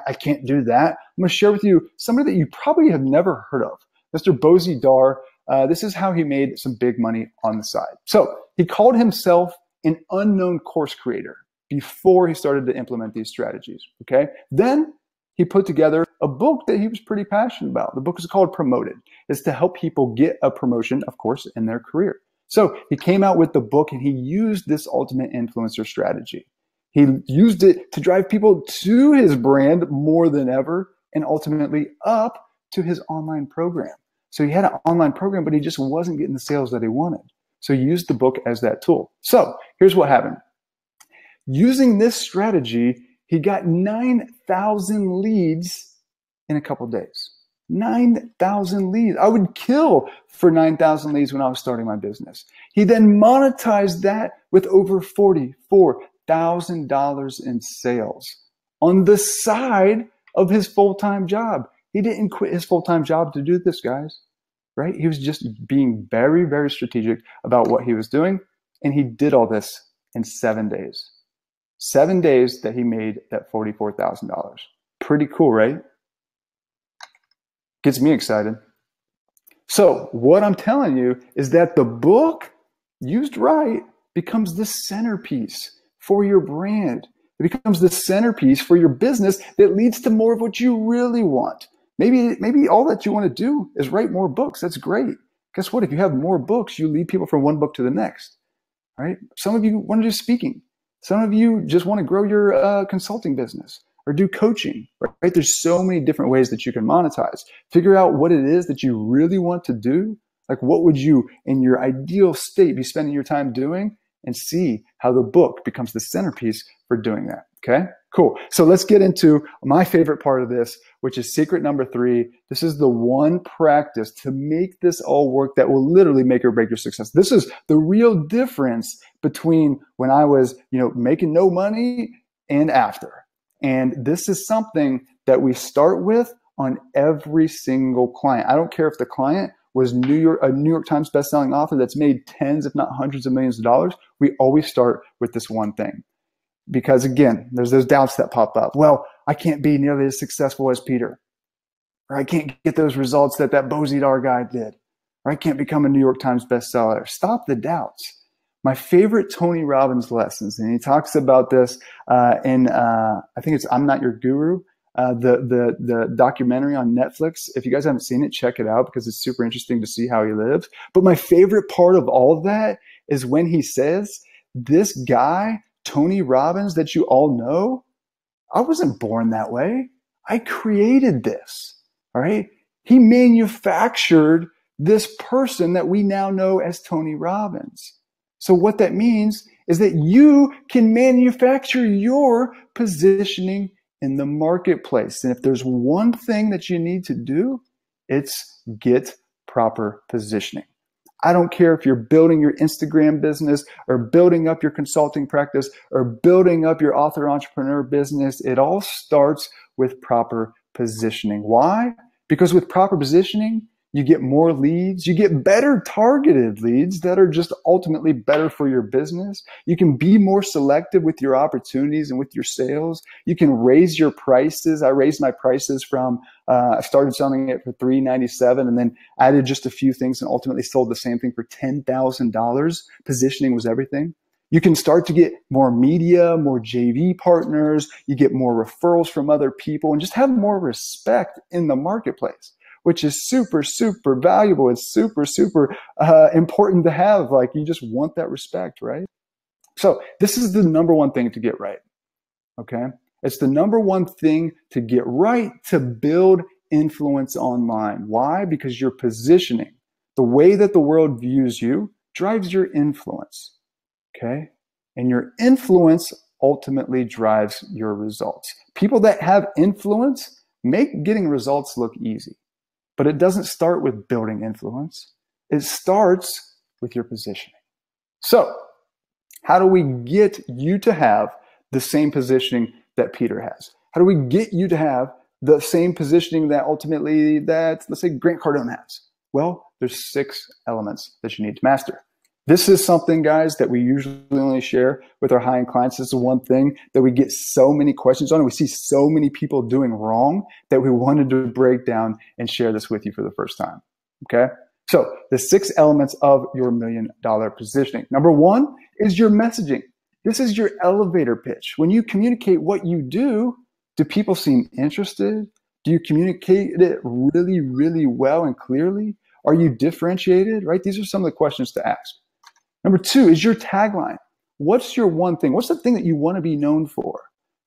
I can't do that. I'm going to share with you somebody that you probably have never heard of, Mr. Bozy Dar. This is how he made some big money on the side. So he called himself an unknown course creator before he started to implement these strategies, okay? Then he put together a book that he was pretty passionate about. The book is called Promoted. It's to help people get a promotion, of course, in their career. So he came out with the book and he used this ultimate influencer strategy. He used it to drive people to his brand more than ever and ultimately up to his online program. So he had an online program, but he just wasn't getting the sales that he wanted. So he used the book as that tool. So here's what happened. Using this strategy, he got 9,000 leads in a couple of days. 9,000 leads. I would kill for 9,000 leads when I was starting my business. He then monetized that with over $44,000 in sales on the side of his full-time job. He didn't quit his full-time job to do this, guys, right? He was just being very, very strategic about what he was doing. And he did all this in 7 days. 7 days that he made that $44,000. Pretty cool, right? Gets me excited. So what I'm telling you is that the book, used right, becomes the centerpiece for your brand. It becomes the centerpiece for your business that leads to more of what you really want. Maybe all that you want to do is write more books. That's great. Guess what? If you have more books, you lead people from one book to the next, right? Some of you want to do speaking. Some of you just want to grow your consulting business or do coaching, right? There's so many different ways that you can monetize. Figure out what it is that you really want to do. Like, what would you, in your ideal state, be spending your time doing, and see how the book becomes the centerpiece for doing that. Okay, cool. So let's get into my favorite part of this, which is secret number 3. This is the one practice to make this all work that will literally make or break your success. This is the real difference between when I was, making no money and after. And this is something that we start with on every single client. I don't care if the client was a New York Times bestselling author that's made tens, if not hundreds of millions of dollars. We always start with this one thing. Because again, there's those doubts that pop up. Well, I can't be nearly as successful as Peter. Or I can't get those results that Bozy Dar guy did. Or I can't become a New York Times bestseller. Stop the doubts. My favorite Tony Robbins lessons, and he talks about this in, I think it's I'm Not Your Guru, the documentary on Netflix. If you guys haven't seen it, check it out because it's super interesting to see how he lives. But my favorite part of all of that is when he says, this guy, Tony Robbins, that you all know, I wasn't born that way. I created this, all right? He manufactured this person that we now know as Tony Robbins. So what that means is that you can manufacture your positioning in the marketplace. And if there's one thing that you need to do, it's get proper positioning. I don't care if you're building your Instagram business or building up your consulting practice or building up your author entrepreneur business. It all starts with proper positioning. Why? Because with proper positioning, You get more leads. You get better targeted leads that are just ultimately better for your business. You can be more selective with your opportunities and with your sales. You can raise your prices. I raised my prices from, I started selling it for $397 and then added just a few things and ultimately sold the same thing for $10,000. Positioning was everything. You can start to get more media, more JV partners. You get more referrals from other people and just have more respect in the marketplace, which is super, super valuable. It's super, super important to have. Like, you just want that respect, right? So this is the number one thing to get right, okay? It's the number one thing to get right to build influence online. Why? Because your positioning, the way that the world views you, drives your influence, okay? And your influence ultimately drives your results. People that have influence make getting results look easy. But it doesn't start with building influence. It starts with your positioning. So how do we get you to have the same positioning that Peter has? How do we get you to have the same positioning that ultimately that, let's say, Grant Cardone has? Well, there's 6 elements that you need to master. This is something, guys, that we usually only share with our high-end clients. This is one thing that we get so many questions on, and we see so many people doing wrong that we wanted to break down and share this with you for the first time, okay? So the 6 elements of your $1 million positioning. Number 1 is your messaging. This is your elevator pitch. When you communicate what you do people seem interested? Do you communicate it really, really well and clearly? Are you differentiated, right? These are some of the questions to ask. Number 2 is your tagline. What's your one thing? What's the thing that you want to be known for?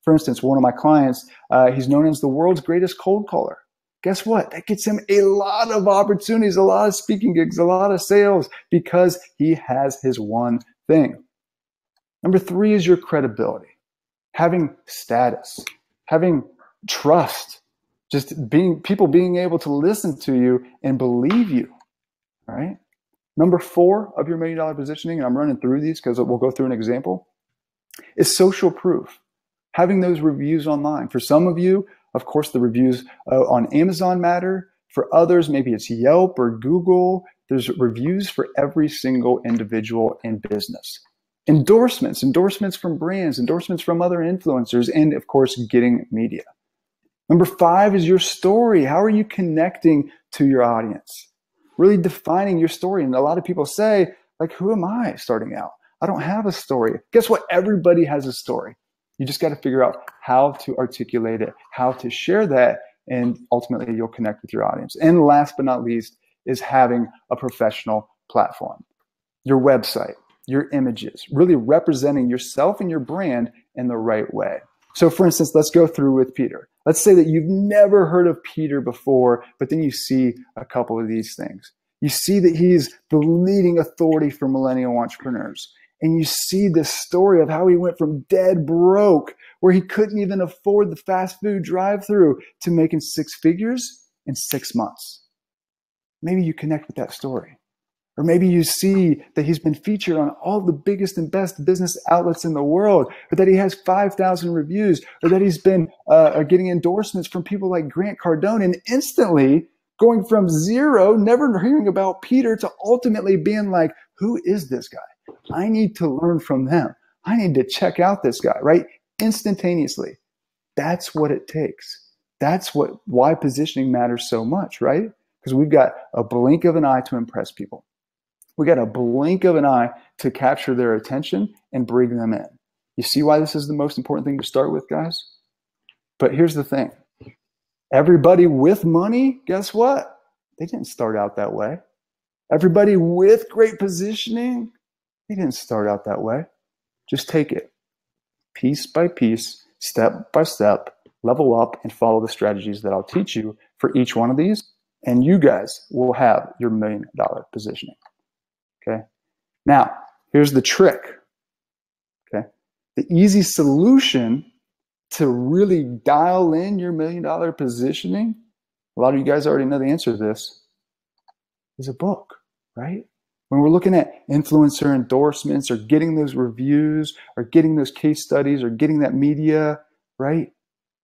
For instance, one of my clients, he's known as the world's greatest cold caller. Guess what? That gets him a lot of opportunities, a lot of speaking gigs, a lot of sales because he has his one thing. Number 3 is your credibility. Having status, having trust, just people being able to listen to you and believe you, right? Number 4 of your $1 million positioning, and I'm running through these because we'll go through an example, is social proof. Having those reviews online. For some of you, of course, the reviews on Amazon matter. For others, maybe it's Yelp or Google. There's reviews for every single individual in business. Endorsements from brands, endorsements from other influencers, and of course, getting media. Number 5 is your story. How are you connecting to your audience? Really defining your story. And a lot of people say, like, who am I starting out? I don't have a story. Guess what? Everybody has a story. You just got to figure out how to articulate it, how to share that, and ultimately you'll connect with your audience. And last but not least is having a professional platform. Your website, your images, really representing yourself and your brand in the right way. So for instance, let's go through with Peter. Let's say that you've never heard of Peter before, but then you see a couple of these things. You see that he's the leading authority for millennial entrepreneurs. And you see this story of how he went from dead broke, where he couldn't even afford the fast food drive-through, to making 6 figures in 6 months. Maybe you connect with that story. Or maybe you see that he's been featured on all the biggest and best business outlets in the world, or that he has 5,000 reviews, or that he's been getting endorsements from people like Grant Cardone, and instantly going from 0, never hearing about Peter, to ultimately being like, who is this guy? I need to learn from them. I need to check out this guy, right? Instantaneously. That's what it takes. That's why positioning matters so much, right? Because we've got a blink of an eye to impress people. We got a blink of an eye to capture their attention and bring them in. You see why this is the most important thing to start with, guys? But here's the thing. Everybody with money, guess what? They didn't start out that way. Everybody with great positioning, they didn't start out that way. Just take it piece by piece, step by step, level up, and follow the strategies that I'll teach you for each one of these, and you guys will have your $1 million positioning. Okay. Now, here's the trick. Okay. The easy solution to really dial in your $1 million positioning, a lot of you guys already know the answer to this, is a book, right? When we're looking at influencer endorsements or getting those reviews or getting those case studies or getting that media, right?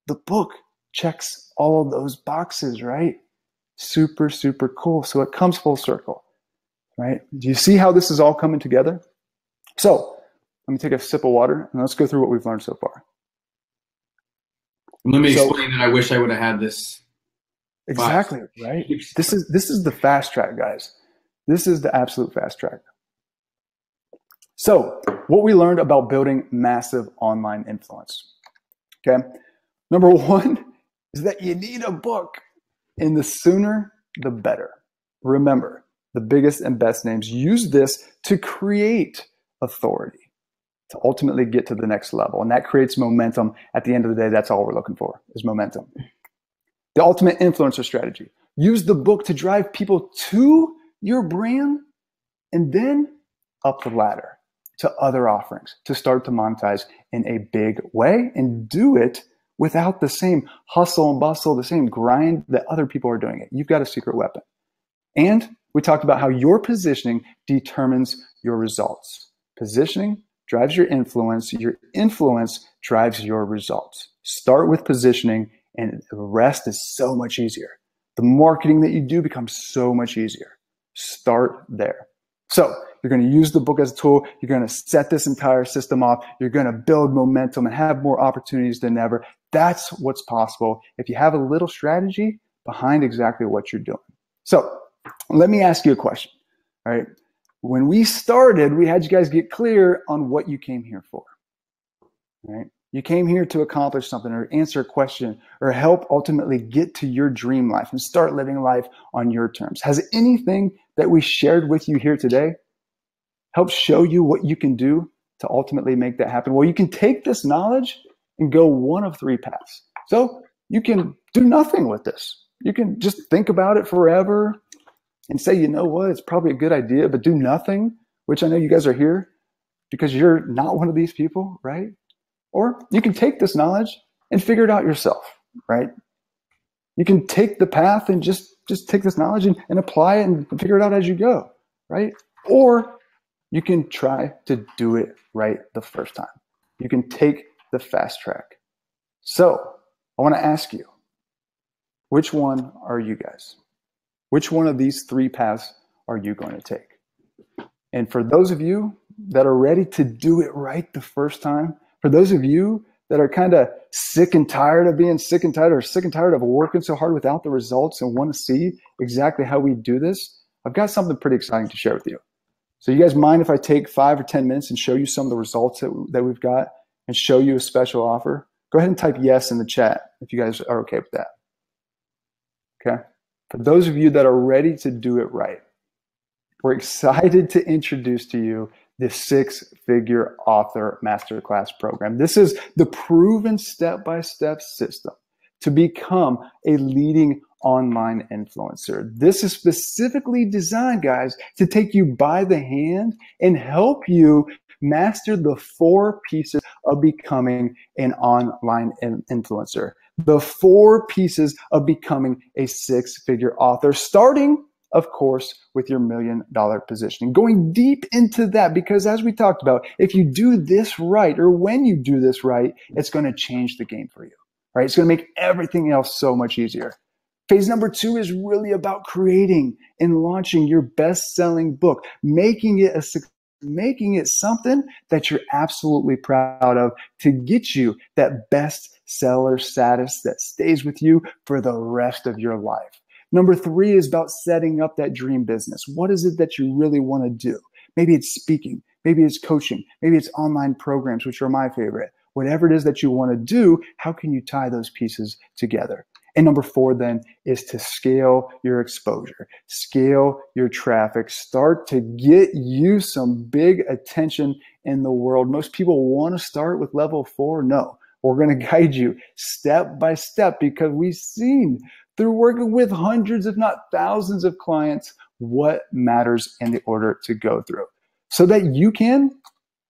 The book checks all of those boxes, right? Super, super cool. So it comes full circle, right? Do you see how this is all coming together? So let me take a sip of water and let's go through what we've learned so far. Let me explain that I wish I would have had this. Exactly, right? This is the fast track, guys. This is the absolute fast track. So what we learned about building massive online influence, okay? Number one is that you need a book, and the sooner, the better. Remember, the biggest and best names use this to create authority, to ultimately get to the next level, and that creates momentum. At the end of the day, that's all we're looking for, is momentum. The ultimate influencer strategy. Use the book to drive people to your brand and then up the ladder to other offerings to start to monetize in a big way and do it without the same hustle and bustle, the same grind that other people are doing it. You've got a secret weapon. And we talked about how your positioning determines your results. Positioning drives your influence drives your results. Start with positioning, and the rest is so much easier. The marketing that you do becomes so much easier. Start there. So you're going to use the book as a tool. You're going to set this entire system off. You're going to build momentum and have more opportunities than ever. That's what's possible if you have a little strategy behind exactly what you're doing. So let me ask you a question. All right. When we started, we had you guys get clear on what you came here for. All right. You came here to accomplish something or answer a question or help ultimately get to your dream life and start living life on your terms. Has anything that we shared with you here today helped show you what you can do to ultimately make that happen? Well, you can take this knowledge and go one of three paths. So you can do nothing with this. You can just think about it forever and say, you know what, it's probably a good idea, but do nothing, which I know you guys are here because you're not one of these people, right? Or you can take this knowledge and figure it out yourself, right? You can take the path and just take this knowledge and apply it and figure it out as you go, right? Or you can try to do it right the first time. You can take the fast track. So I want to ask you, which one are you guys? Which one of these three paths are you going to take? And for those of you that are ready to do it right the first time, for those of you that are kind of sick and tired of being sick and tired or sick and tired of working so hard without the results and want to see exactly how we do this, I've got something pretty exciting to share with you. So you guys mind if I take 5 or 10 minutes and show you some of the results that we've got and show you a special offer? Go ahead and type yes in the chat if you guys are okay with that. Okay. For those of you that are ready to do it right, we're excited to introduce to you the 6-Figure Author Masterclass program. This is the proven step-by-step system to become a leading online influencer. This is specifically designed, guys, to take you by the hand and help you master the 4 pieces of becoming an online influencer. The 4 pieces of becoming a 6-figure author, starting, of course, with your $1 million positioning. Going deep into that, because as we talked about, if you do this right, or when you do this right, it's going to change the game for you, right? It's going to make everything else so much easier. Phase number 2 is really about creating and launching your best-selling book, making it something that you're absolutely proud of to get you that bestseller status that stays with you for the rest of your life. Number 3 is about setting up that dream business. What is it that you really want to do? Maybe it's speaking, maybe it's coaching, maybe it's online programs, which are my favorite. Whatever it is that you want to do, how can you tie those pieces together? And number 4 then is to scale your exposure, scale your traffic, start to get you some big attention in the world. Most people want to start with level 4. No, we're going to guide you step by step because we've seen through working with hundreds, if not thousands of clients, what matters in the order to go through so that you can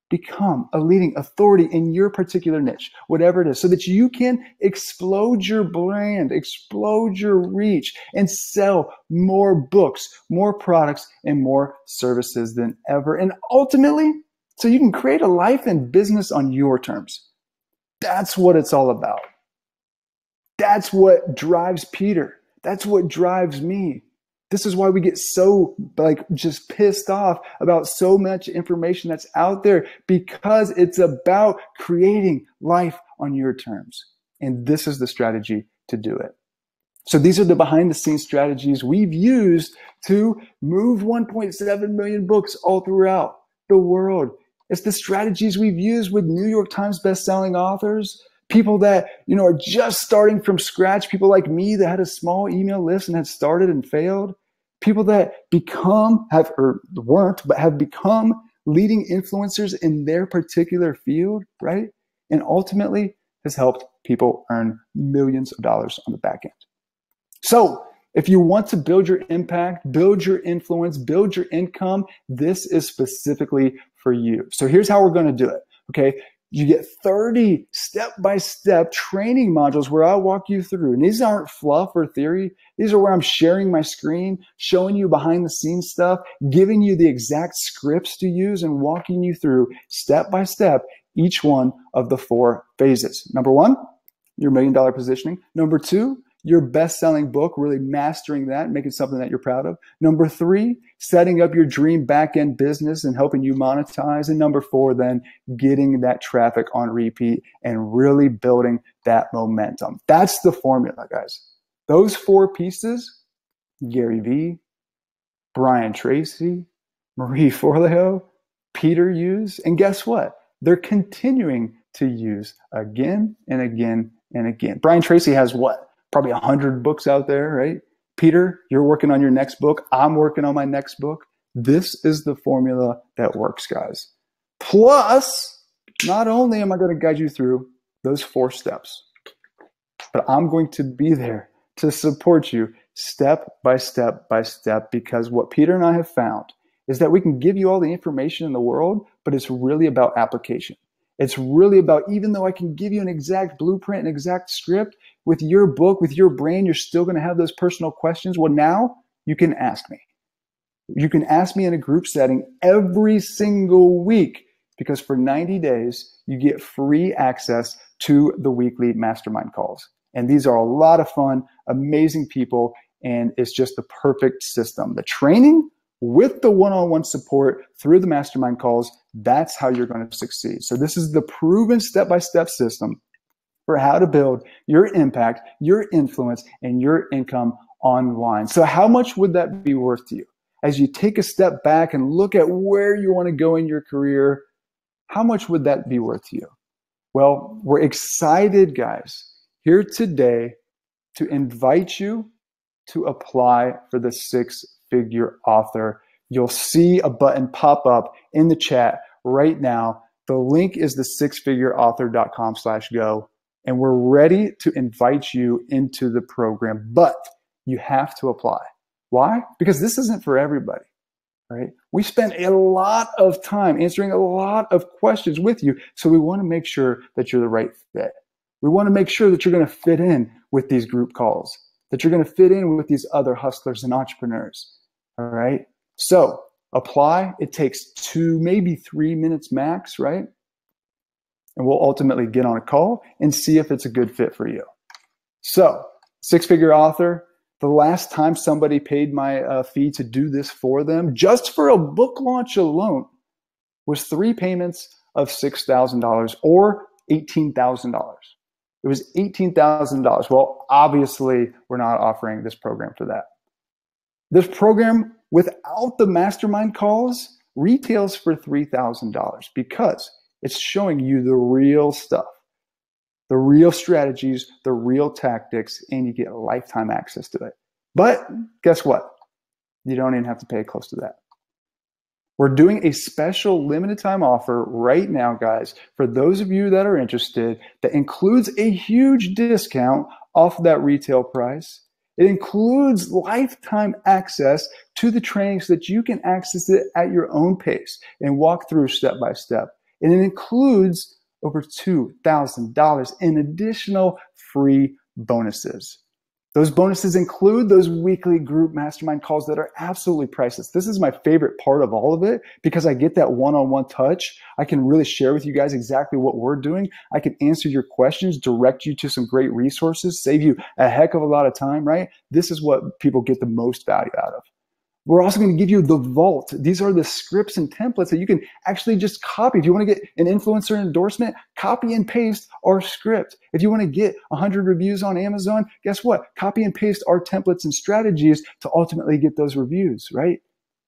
become a leading authority in your particular niche, whatever it is, so that you can explode your brand, explode your reach, and sell more books, more products, and more services than ever. And ultimately, so you can create a life and business on your terms. That's what it's all about. That's what drives Peter. That's what drives me. This is why we get so just pissed off about so much information that's out there, because it's about creating life on your terms. And this is the strategy to do it. So these are the behind the scenes strategies we've used to move 1.7 million books all throughout the world. It's the strategies we've used with New York Times bestselling authors, people that, are just starting from scratch, people like me that had a small email list and had started and failed, people that have become leading influencers in their particular field, right? And ultimately has helped people earn millions of dollars on the back end. So if you want to build your impact, build your influence, build your income, this is specifically for you. So here's how we're going to do it. Okay. You get 30 step-by-step training modules where I'll walk you through. And these aren't fluff or theory. These are where I'm sharing my screen, showing you behind the scenes stuff, giving you the exact scripts to use, and walking you through step-by-step each one of the 4 phases. Number 1, your $1 million positioning. Number 2, your best-selling book, really mastering that, making something that you're proud of. Number 3, setting up your dream back-end business and helping you monetize. And number 4, then getting that traffic on repeat and really building that momentum. That's the formula, guys. Those 4 pieces, Gary Vee, Brian Tracy, Marie Forleo, Peter used, and guess what? They're continuing to use again and again and again. Brian Tracy has what? Probably 100 books out there, right? Peter, you're working on your next book. I'm working on my next book. This is the formula that works, guys. Plus, not only am I going to guide you through those 4 steps, but I'm going to be there to support you step by step by step, because what Peter and I have found is that we can give you all the information in the world, but it's really about application. It's really about, even though I can give you an exact blueprint, an exact script, with your book, with your brain, you're still going to have those personal questions. Well, now you can ask me. You can ask me in a group setting every single week, because for 90 days, you get free access to the weekly mastermind calls. And these are a lot of fun, amazing people, and it's just the perfect system. The training with the one-on-one support through the mastermind calls, that's how you're going to succeed. So this is the proven step-by-step system for how to build your impact, your influence, and your income online. So how much would that be worth to you? As you take a step back and look at where you want to go in your career, how much would that be worth to you? Well, we're excited, guys, here today to invite you to apply for the 6-figure author. You'll see a button pop up in the chat right now. The link is the 6figureauthor.com/go. And we're ready to invite you into the program, but you have to apply. Why? Because this isn't for everybody, right? We spent a lot of time answering a lot of questions with you, so we want to make sure that you're the right fit. We want to make sure that you're going to fit in with these group calls, that you're going to fit in with these other hustlers and entrepreneurs, all right? So apply. It takes 2, maybe 3 minutes max, right? And we'll ultimately get on a call and see if it's a good fit for you. So 6-figure author, the last time somebody paid my fee to do this for them, just for a book launch alone, was 3 payments of $6,000 or $18,000. It was $18,000. Well, obviously, we're not offering this program for that. This program, without the mastermind calls, retails for $3,000 because it's showing you the real stuff, the real strategies, the real tactics, and you get lifetime access to it. But guess what? You don't even have to pay close to that. We're doing a special limited time offer right now, guys, for those of you that are interested, that includes a huge discount off that retail price. It includes lifetime access to the trainings so that you can access it at your own pace and walk through step by step. And it includes over $2,000 in additional free bonuses. Those bonuses include those weekly group mastermind calls that are absolutely priceless. This is my favorite part of all of it because I get that one-on-one touch. I can really share with you guys exactly what we're doing. I can answer your questions, direct you to some great resources, save you a heck of a lot of time, right? This is what people get the most value out of. We're also going to give you the vault. These are the scripts and templates that you can actually just copy. If you want to get an influencer endorsement, copy and paste our script. If you want to get 100 reviews on Amazon, guess what? Copy and paste our templates and strategies to ultimately get those reviews, right?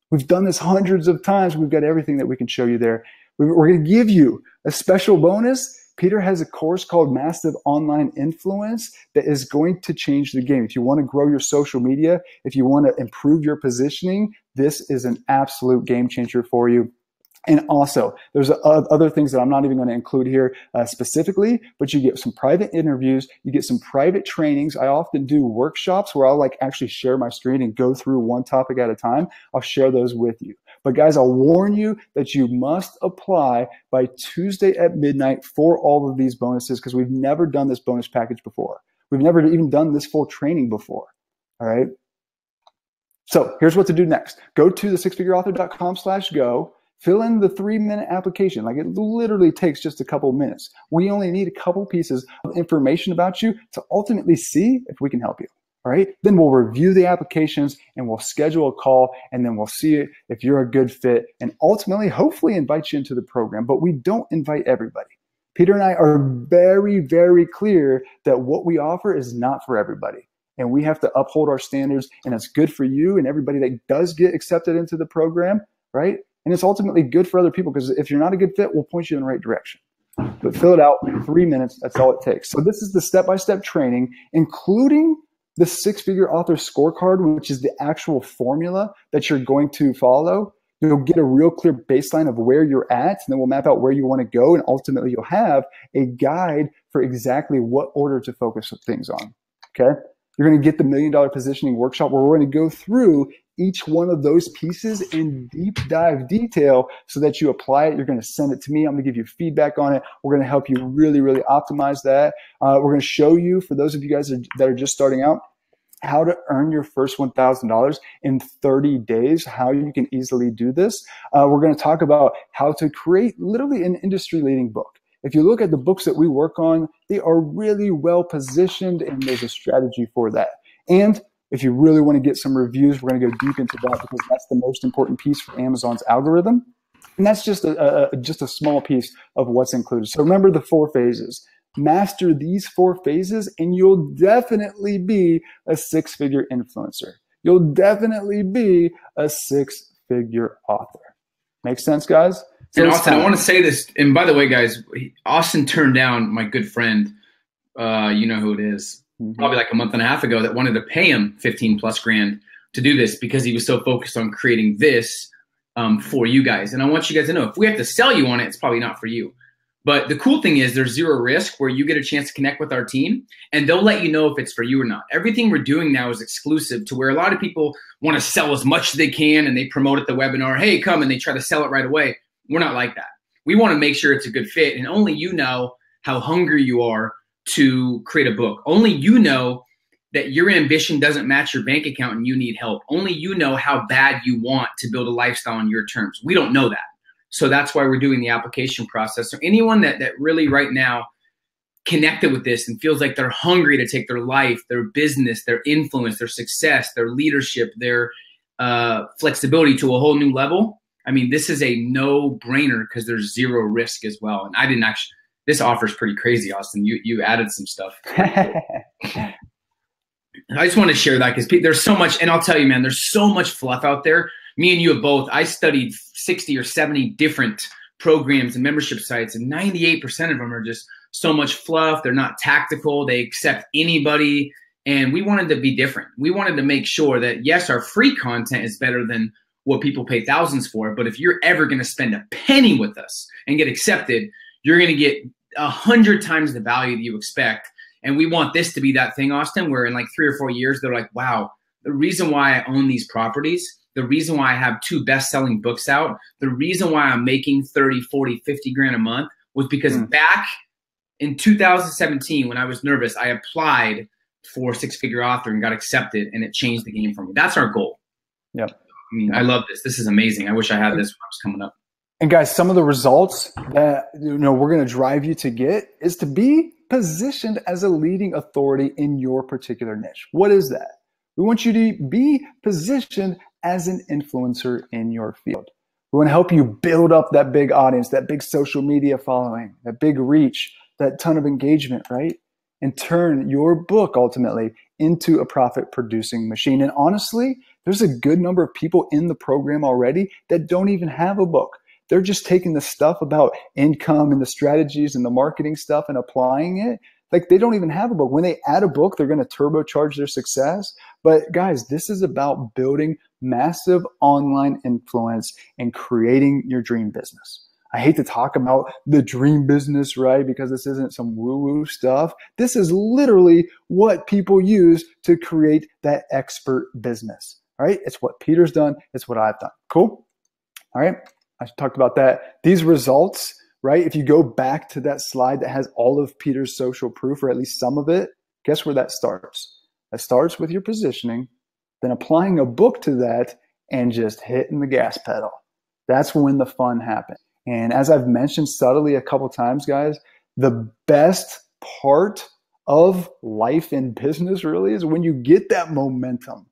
We've done this hundreds of times. We've got everything that we can show you there. We're going to give you a special bonus. Peter has a course called Massive Online Influence that is going to change the game. If you want to grow your social media, if you want to improve your positioning, this is an absolute game changer for you. And also, there's other things that I'm not even going to include here specifically, but you get some private interviews, you get some private trainings. I often do workshops where I'll actually share my screen and go through one topic at a time. I'll share those with you. But guys, I'll warn you that you must apply by Tuesday at midnight for all of these bonuses because we've never done this bonus package before. We've never even done this full training before. All right. So here's what to do next. Go to thesixfigureauthor.com/go. Fill in the 3-minute application. It literally takes just a couple minutes. We only need a couple pieces of information about you to ultimately see if we can help you. All right. Then we'll review the applications and we'll schedule a call and then we'll see if you're a good fit and ultimately, hopefully invite you into the program. But we don't invite everybody. Peter and I are very, very clear that what we offer is not for everybody. And we have to uphold our standards and it's good for you and everybody that does get accepted into the program, right? And it's ultimately good for other people because if you're not a good fit, we'll point you in the right direction. But fill it out in 3 minutes. That's all it takes. So this is the step-by-step training, including the six-figure author scorecard, which is the actual formula that you're going to follow. You'll get a real clear baseline of where you're at, and then we'll map out where you want to go. And ultimately, you'll have a guide for exactly what order to focus things on. Okay? You're going to get the $1 Million Positioning Workshop where we're going to go through each one of those pieces in deep dive detail so that you apply it. You're going to send it to me. I'm going to give you feedback on it. We're going to help you really, really optimize that. We're going to show you, for those of you guys that are just starting out, how to earn your first $1,000 in 30 days, how you can easily do this. We're going to talk about how to create literally an industry-leading book. If you look at the books that we work on, they are really well positioned and there's a strategy for that. And if you really want to get some reviews, we're going to go deep into that because that's the most important piece for Amazon's algorithm. And that's just a small piece of what's included. So remember the 4 phases. Master these 4 phases and you'll definitely be a 6-figure influencer. You'll definitely be a 6-figure author. Make sense, guys? So and Austin, I want to say this. And by the way, guys, Austin turned down my good friend. You know who it is. Probably like a month and a half ago that wanted to pay him 15 plus grand to do this because he was so focused on creating this for you guys. And I want you guys to know if we have to sell you on it, it's probably not for you. But the cool thing is there's zero risk where you get a chance to connect with our team and they'll let you know if it's for you or not. Everything we're doing now is exclusive to where a lot of people want to sell as much as they can and they promote at the webinar, hey, come, and they try to sell it right away. We're not like that. We want to make sure it's a good fit and only you know how hungry you are to create a book. Only you know that your ambition doesn't match your bank account and you need help. Only you know how bad you want to build a lifestyle on your terms. We don't know that. So that's why we're doing the application process. So anyone that really right now connected with this and feels like they're hungry to take their life, their business, their influence, their success, their leadership, their flexibility to a whole new level, I mean, this is a no-brainer because there's zero risk as well. And I didn't actually, this offer is pretty crazy, Austin. You added some stuff. I just want to share that because there's so much, and I'll tell you, man, there's so much fluff out there. Me and you have both. I studied 60 or 70 different programs and membership sites, and 98% of them are just so much fluff. They're not tactical. They accept anybody. And we wanted to be different. We wanted to make sure that, yes, our free content is better than what people pay thousands for. But if you're ever going to spend a penny with us and get accepted, you're going to get 100 times the value that you expect. And we want this to be that thing, Austin, where in like 3 or 4 years, they're like, wow, the reason why I own these properties, the reason why I have 2 best-selling books out, the reason why I'm making 30, 40, 50 grand a month was because back in 2017, when I was nervous, I applied for six-figure author and got accepted, and it changed the game for me. That's our goal. Yep. I mean, I love this. This is amazing. I wish I had this when I was coming up. And guys, some of the results that we're going to drive you to get is to be positioned as a leading authority in your particular niche. What is that? We want you to be positioned as an influencer in your field. We want to help you build up that big audience, that big social media following, that big reach, that ton of engagement, right? And turn your book ultimately into a profit-producing machine. And honestly, there's a good number of people in the program already that don't even have a book. They're just taking the stuff about income and the strategies and the marketing stuff and applying it. Like, they don't even have a book. When they add a book, they're going to turbocharge their success. But guys, this is about building massive online influence and creating your dream business. I hate to talk about the dream business, right? Because this isn't some woo-woo stuff. This is literally what people use to create that expert business, all right? It's what Peter's done. It's what I've done. Cool? All right. I talked about that. These results, right? If you go back to that slide that has all of Peter's social proof, or at least some of it, guess where that starts? That starts with your positioning, then applying a book to that, and just hitting the gas pedal. That's when the fun happens. And as I've mentioned subtly a couple times, guys, the best part of life and business really is when you get that momentum.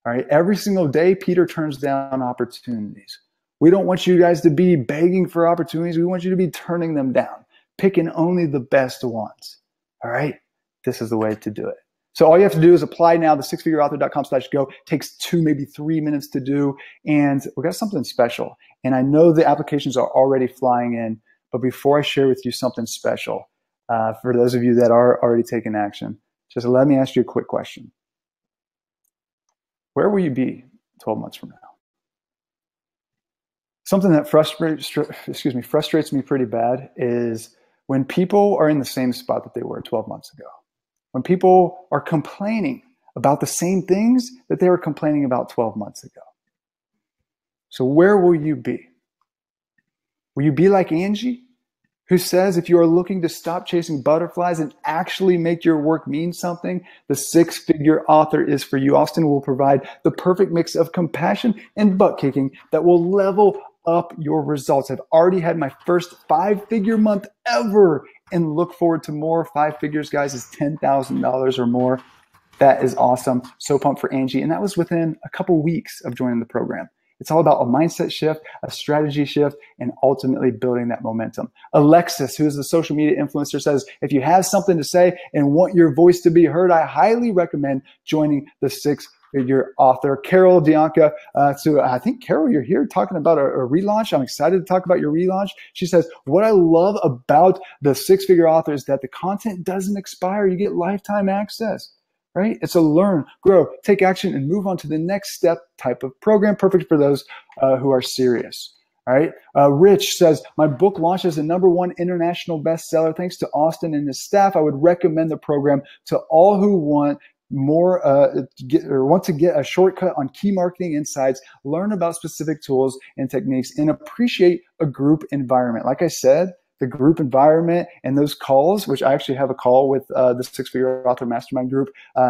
All right. Every single day, Peter turns down opportunities. We don't want you guys to be begging for opportunities. We want you to be turning them down, picking only the best ones. All right. This is the way to do it. So all you have to do is apply now. The sixfigureauthor.com/go takes 2, maybe 3 minutes to do. And we got something special. And I know the applications are already flying in, but before I share with you something special, for those of you that are already taking action, just let me ask you a quick question. Where will you be 12 months from now? Something that frustrates me pretty bad is when people are in the same spot that they were 12 months ago. When people are complaining about the same things that they were complaining about 12 months ago. So where will you be? Will you be like Angie, who says if you are looking to stop chasing butterflies and actually make your work mean something, the six-figure author is for you. Austin will provide the perfect mix of compassion and butt kicking that will level up your results. I've already had my first 5-figure month ever and look forward to more. 5 figures, guys, is $10,000 or more. That is awesome. So pumped for Angie. And that was within a couple weeks of joining the program. It's all about a mindset shift, a strategy shift, and ultimately building that momentum. Alexis, who is the social media influencer, says, if you have something to say and want your voice to be heard, I highly recommend joining the six-figure author. Carol Dianca, so I think, Carol, you're here talking about a relaunch. I'm excited to talk about your relaunch. She says, what I love about the six-figure author is that the content doesn't expire. You get lifetime access. Right? It's a learn, grow, take action, and move on to the next step type of program, perfect for those who are serious. All right. Rich says, my book launches a #1 international bestseller. Thanks to Austin and his staff, I would recommend the program to all who want more, want to get a shortcut on key marketing insights, learn about specific tools and techniques, and appreciate a group environment. Like I said, the group environment and those calls, which I actually have a call with the Six-Figure Author Mastermind group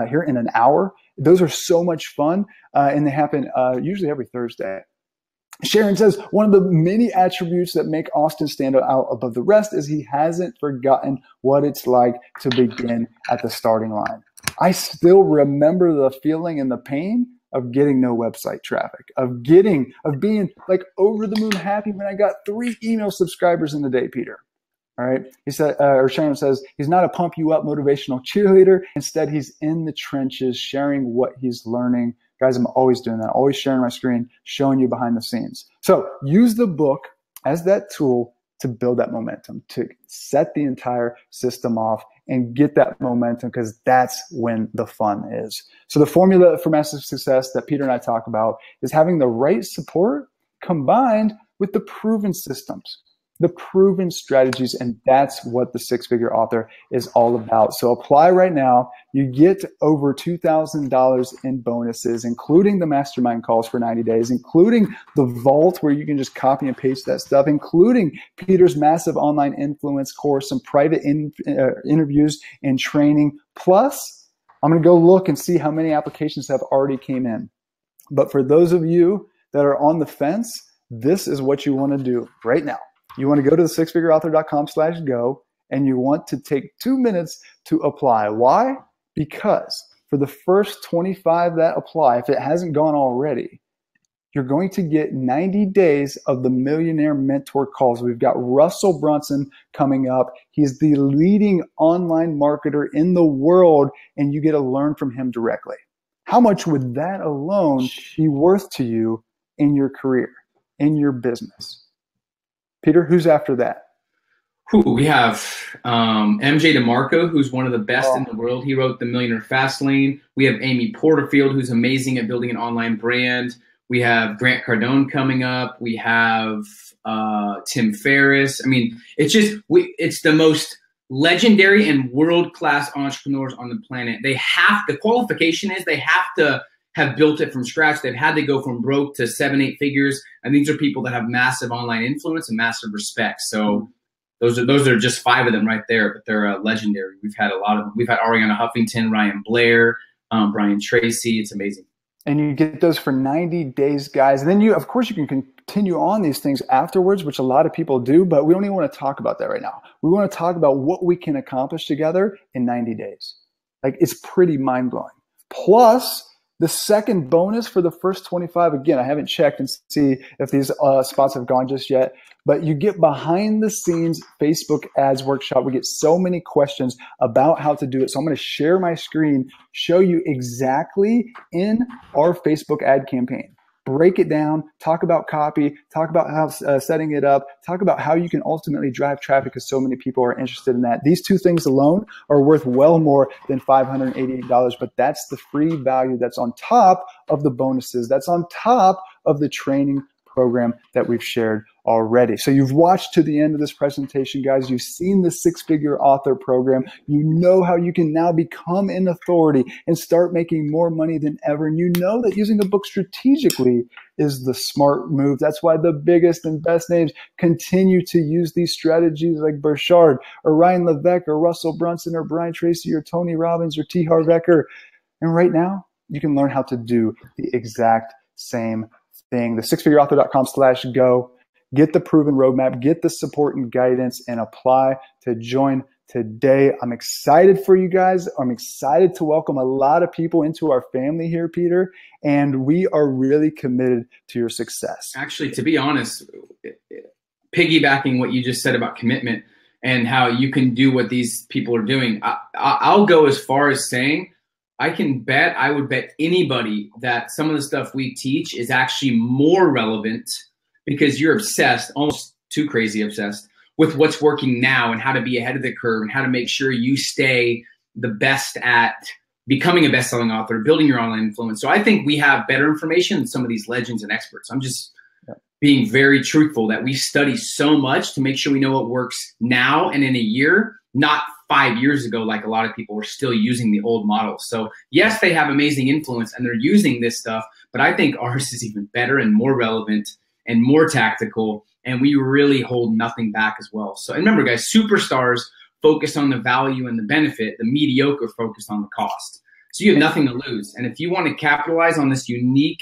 here in an hour. Those are so much fun, and they happen usually every Thursday. Sharon says, one of the many attributes that make Austin stand out above the rest is he hasn't forgotten what it's like to begin at the starting line. I still remember the feeling and the pain of getting no website traffic, of being like over the moon happy when I got 3 email subscribers in a day, Peter. All right. He said, or Sharon says, he's not a pump you up motivational cheerleader. Instead, he's in the trenches sharing what he's learning. Guys, I'm always doing that. Always sharing my screen, showing you behind the scenes. So use the book as that tool to build that momentum, to set the entire system off and get that momentum, because that's when the fun is. So the formula for massive success that Peter and I talk about is having the right support combined with the proven systems, the proven strategies, and that's what the Six-Figure Author is all about. So apply right now. You get over $2,000 in bonuses, including the mastermind calls for 90 days, including the vault where you can just copy and paste that stuff, including Peter's massive online influence course, some private interviews and training, plus I'm going to go look and see how many applications have already came in. But for those of you that are on the fence, this is what you want to do right now. You want to go to the sixfigureauthor.com/go, and you want to take 2 minutes to apply. Why? Because for the first 25 that apply, if it hasn't gone already, you're going to get 90 days of the Millionaire Mentor calls. We've got Russell Brunson coming up. He's the leading online marketer in the world, and you get to learn from him directly. How much would that alone be worth to you in your career, in your business? Peter, who's after that? We have MJ DeMarco, who's one of the best in the world. He wrote The Millionaire Fast Lane. We have Amy Porterfield, who's amazing at building an online brand. We have Grant Cardone coming up. We have Tim Ferriss. I mean, it's the most legendary and world-class entrepreneurs on the planet. The qualification is they have to have built it from scratch. They've had to go from broke to 7-8 figures. And these are people that have massive online influence and massive respect. So those are just 5 of them right there, but they're legendary. We've had a lot of them. We've had Ariana Huffington, Ryan Blair, Brian Tracy. It's amazing. And you get those for 90 days, guys. And then of course, you can continue on these things afterwards, which a lot of people do, but we don't even want to talk about that right now. We want to talk about what we can accomplish together in 90 days. Like, it's pretty mind-blowing. Plus, the second bonus for the first 25, again, I haven't checked and see if these spots have gone just yet, but you get behind the scenes Facebook ads workshop. We get so many questions about how to do it. So I'm going to share my screen, show you exactly in our Facebook ad campaign. Break it down, talk about copy, talk about how setting it up, talk about how you can ultimately drive traffic because so many people are interested in that. These 2 things alone are worth well more than $588, but that's the free value that's on top of the bonuses. That's on top of the training program that we've shared already. So you've watched to the end of this presentation, guys. You've seen the Six-Figure Author program. You know how you can now become an authority and start making more money than ever. And you know that using a book strategically is the smart move. That's why the biggest and best names continue to use these strategies, like Burchard or Ryan Levesque or Russell Brunson or Brian Tracy or Tony Robbins or T. Harv Eker. And right now, you can learn how to do the exact same thing. The sixfigureauthor.com/go. Get the proven roadmap, get the support and guidance, and apply to join today. I'm excited for you guys. I'm excited to welcome a lot of people into our family here, Peter, and we are really committed to your success. Actually, to be honest, piggybacking what you just said about commitment and how you can do what these people are doing, I'll go as far as saying I would bet anybody that some of the stuff we teach is actually more relevant because you're obsessed, almost too crazy obsessed, with what's working now and how to be ahead of the curve and how to make sure you stay the best at becoming a best-selling author, building your online influence. So I think we have better information than some of these legends and experts. I'm just being very truthful that we study so much to make sure we know what works now and in a year, not 5 years ago, like a lot of people were still using the old models. So yes, they have amazing influence and they're using this stuff, but I think ours is even better and more relevant and more tactical, and we really hold nothing back as well. So remember, guys, superstars focus on the value and the benefit, the mediocre focus on the cost. So you have nothing to lose. And if you want to capitalize on this unique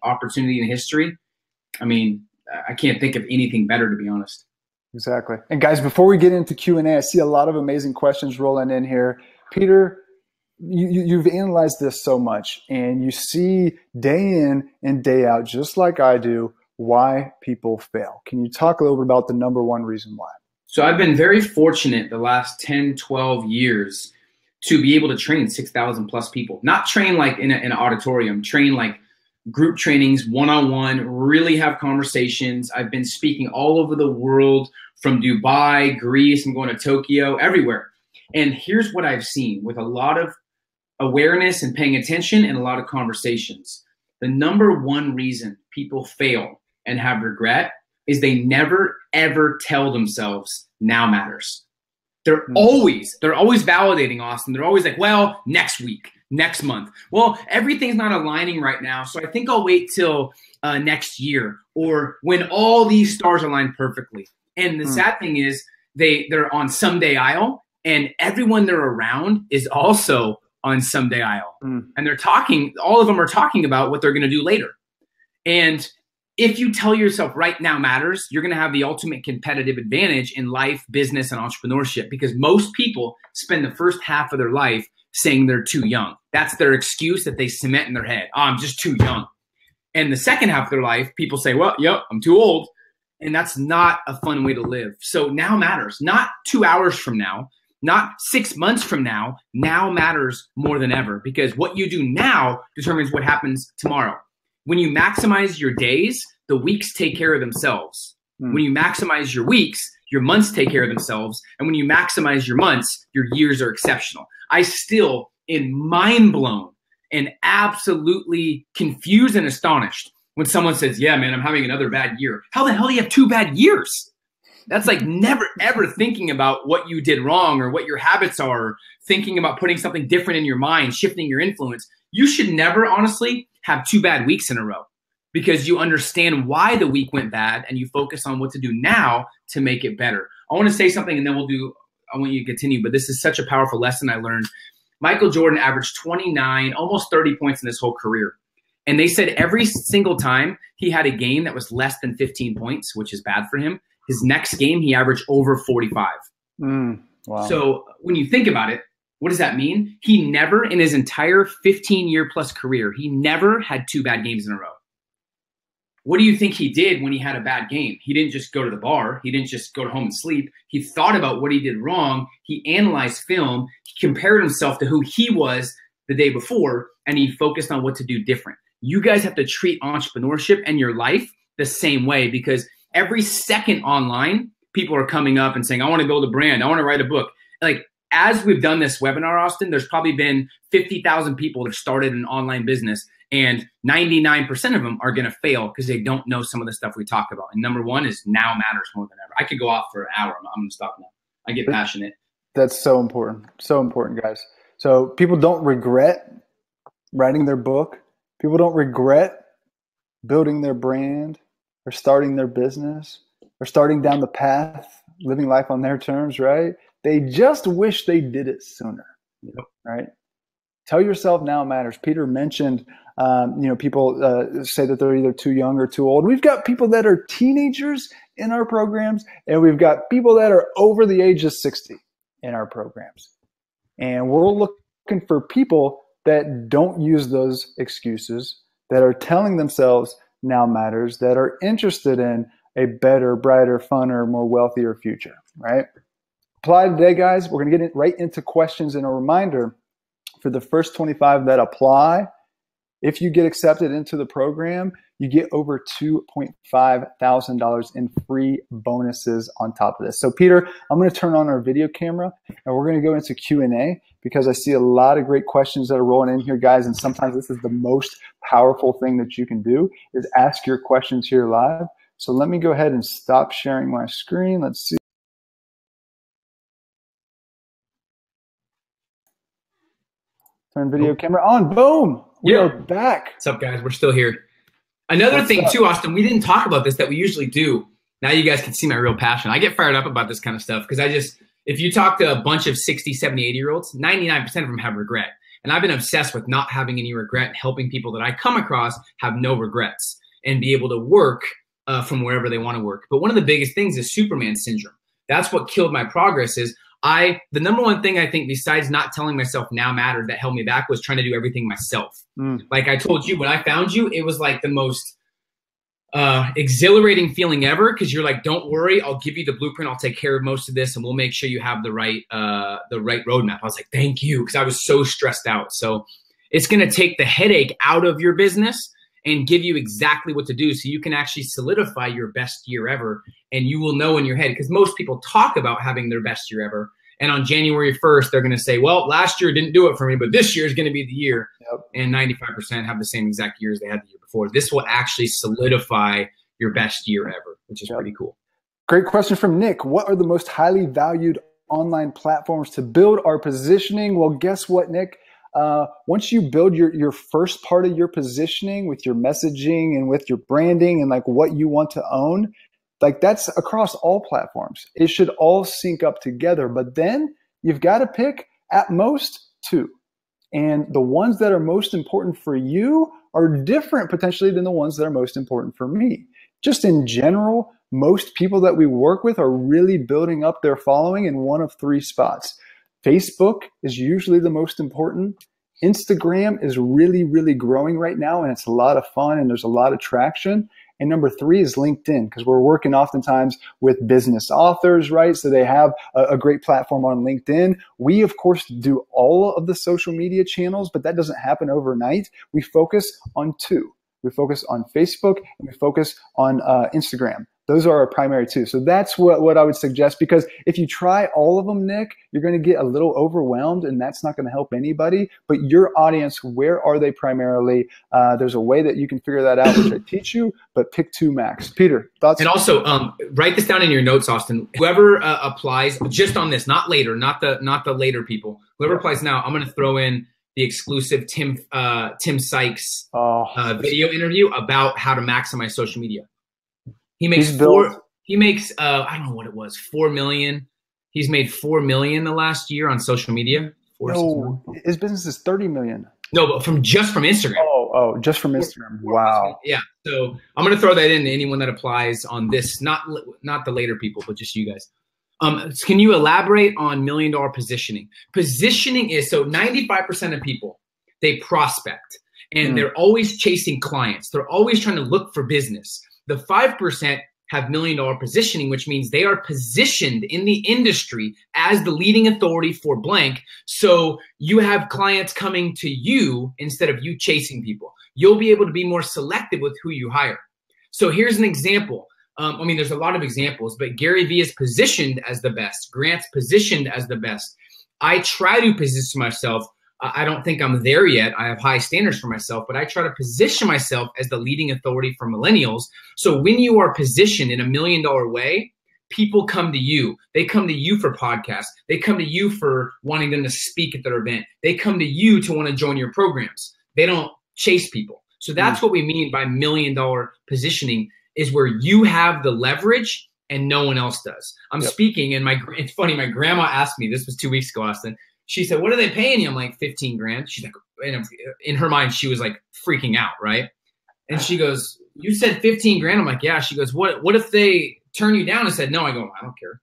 opportunity in history, I mean, I can't think of anything better, to be honest. Exactly. And guys, before we get into Q&A, I see a lot of amazing questions rolling in here. Peter, you've analyzed this so much, and you see day in and day out, just like I do, why people fail. Can you talk a little bit about the number one reason why? So I've been very fortunate the last 10, 12 years to be able to train 6,000 plus people. Not train like in an auditorium, train like group trainings, one-on-one, really have conversations. I've been speaking all over the world, from Dubai, Greece, I'm going to Tokyo, everywhere. And here's what I've seen with a lot of awareness and paying attention and a lot of conversations. The number one reason people fail and have regret is they never, ever tell themselves now matters. They're always validating, Austin. They're always like, well, next week, next month. Well, everything's not aligning right now, so I think I'll wait till next year or when all these stars align perfectly. And the sad thing is they're on someday Isle, and everyone they're around is also on Someday Isle. And they're talking, all of them are talking about what they're going to do later. And if you tell yourself right now matters, you're going to have the ultimate competitive advantage in life, business, and entrepreneurship, because most people spend the first half of their life saying they're too young. That's their excuse that they cement in their head. Oh, I'm just too young. And the second half of their life, people say, well, yep, I'm too old. And that's not a fun way to live. So now matters, not 2 hours from now, not 6 months from now. Now matters more than ever, because what you do now determines what happens tomorrow. When you maximize your days, the weeks take care of themselves. When you maximize your weeks, your months take care of themselves. And when you maximize your months, your years are exceptional. I still am mind blown and absolutely confused and astonished when someone says, yeah, man, I'm having another bad year. How the hell do you have 2 bad years? That's like never, ever thinking about what you did wrong or what your habits are, thinking about putting something different in your mind, shifting your influence. You should never, honestly, have 2 bad weeks in a row, because you understand why the week went bad and you focus on what to do now to make it better. I want to say something and then I want you to continue, but this is such a powerful lesson I learned. Michael Jordan averaged 29, almost 30 points in his whole career. And they said every single time he had a game that was less than 15 points, which is bad for him, his next game, he averaged over 45. Wow. So when you think about it, what does that mean? He never, in his entire 15-year plus career, he never had 2 bad games in a row. What do you think he did when he had a bad game? He didn't just go to the bar. He didn't just go home and sleep. He thought about what he did wrong. He analyzed film. He compared himself to who he was the day before, and he focused on what to do different. You guys have to treat entrepreneurship and your life the same way, because every second online, people are coming up and saying, I want to build a brand. I want to write a book. Like, as we've done this webinar, Austin, there's probably been 50,000 people that have started an online business, and 99% of them are going to fail because they don't know some of the stuff we talk about. And number one is now matters more than ever. I could go off for an hour. I'm going to stop now. I get passionate. That's so important. So important, guys. So people don't regret writing their book. People don't regret building their brand or starting their business or starting down the path, living life on their terms, right? They just wish they did it sooner, right? Tell yourself now matters. Peter mentioned, people say that they're either too young or too old. We've got people that are teenagers in our programs, and we've got people that are over the age of 60 in our programs. And we're looking for people that don't use those excuses, that are telling themselves now matters, that are interested in a better, brighter, funner, more wealthier future, right? Apply today, guys. We're going to get right into questions, and a reminder for the first 25 that apply. If you get accepted into the program, you get over $2.5 thousand in free bonuses on top of this. So Peter, I'm going to turn on our video camera and we're going to go into Q&A, because I see a lot of great questions that are rolling in here, guys. And sometimes this is the most powerful thing that you can do, is ask your questions here live. So let me go ahead and stop sharing my screen. Let's see. Turn video camera on. Boom. We are back. What's up, guys? We're still here. Another thing too, Austin, we didn't talk about this that we usually do. Now you guys can see my real passion. I get fired up about this kind of stuff because if you talk to a bunch of 60, 70, 80-year-olds, 99% of them have regret. And I've been obsessed with not having any regret and helping people that I come across have no regrets and be able to work from wherever they want to work. But one of the biggest things is Superman syndrome. That's what killed my progress. Is the number one thing I think, besides not telling myself now mattered, that held me back, was trying to do everything myself. Like I told you, when I found you, it was like the most exhilarating feeling ever, because you're like, don't worry, I'll give you the blueprint, I'll take care of most of this, and we'll make sure you have the right roadmap. I was like, thank you, because I was so stressed out. So it's going to take the headache out of your business and give you exactly what to do, so you can actually solidify your best year ever. And you will know in your head, because most people talk about having their best year ever, and on January 1st, they're going to say, well, last year didn't do it for me, but this year is going to be the year. And 95% have the same exact years they had the year before. This will actually solidify your best year ever, which is pretty cool. Great question from Nick. What are the most highly valued online platforms to build our positioning? Well, guess what, Nick? Once you build your first part of your positioning with your messaging and with your branding and like what you want to own, like that's across all platforms. It should all sync up together. But then you've got to pick at most 2. And the ones that are most important for you are different potentially than the ones that are most important for me. Just in general, most people that we work with are really building up their following in one of three spots. Facebook is usually the most important. Instagram is really, really growing right now, and it's a lot of fun and there's a lot of traction. And number three is LinkedIn, because we're working oftentimes with business authors, right? So they have a great platform on LinkedIn. We, of course, do all of the social media channels, but that doesn't happen overnight. We focus on two. We focus on Facebook and we focus on Instagram. Those are our primary two. So that's what I would suggest, because if you try all of them, Nick, you're going to get a little overwhelmed and that's not going to help anybody. But your audience, where are they primarily? There's a way that you can figure that out, which I teach you, but pick two max. Peter, thoughts? And also write this down in your notes, Austin. Whoever applies just on this, not later, not the later people, whoever applies now, I'm going to throw in the exclusive Tim Sykes video interview about how to maximize social media. He makes I don't know what it was, 4 million. He's made 4 million the last year on social media. No, his business is 30 million. No, but just from Instagram. Oh, just from Instagram. Wow. Yeah. So I'm going to throw that in to anyone that applies on this, not the later people, but just you guys. Can you elaborate on $1 million positioning? Positioning is, so 95% of people, they prospect and they're always chasing clients. They're always trying to look for business. The 5% have $1 million positioning, which means they are positioned in the industry as the leading authority for blank. So you have clients coming to you instead of you chasing people. You'll be able to be more selective with who you hire. So here's an example. There's a lot of examples, but Gary Vee is positioned as the best. Grant's positioned as the best. I try to position myself. I don't think I'm there yet. I have high standards for myself, but I try to position myself as the leading authority for millennials. So when you are positioned in $1 million way, people come to you. They come to you for podcasts. They come to you for wanting them to speak at their event. They come to you to want to join your programs. They don't chase people. So that's what we mean by $1 million positioning, is where you have the leverage and no one else does. I'm speaking, and it's funny, my grandma asked me, this was 2 weeks ago, Austin. She said, "What are they paying you?" I'm like, 15 grand. She's like, in her mind, she was like freaking out, right? And she goes, "You said 15 grand?" I'm like, "Yeah." She goes, what if they turn you down?" and said no. I go, "I don't care.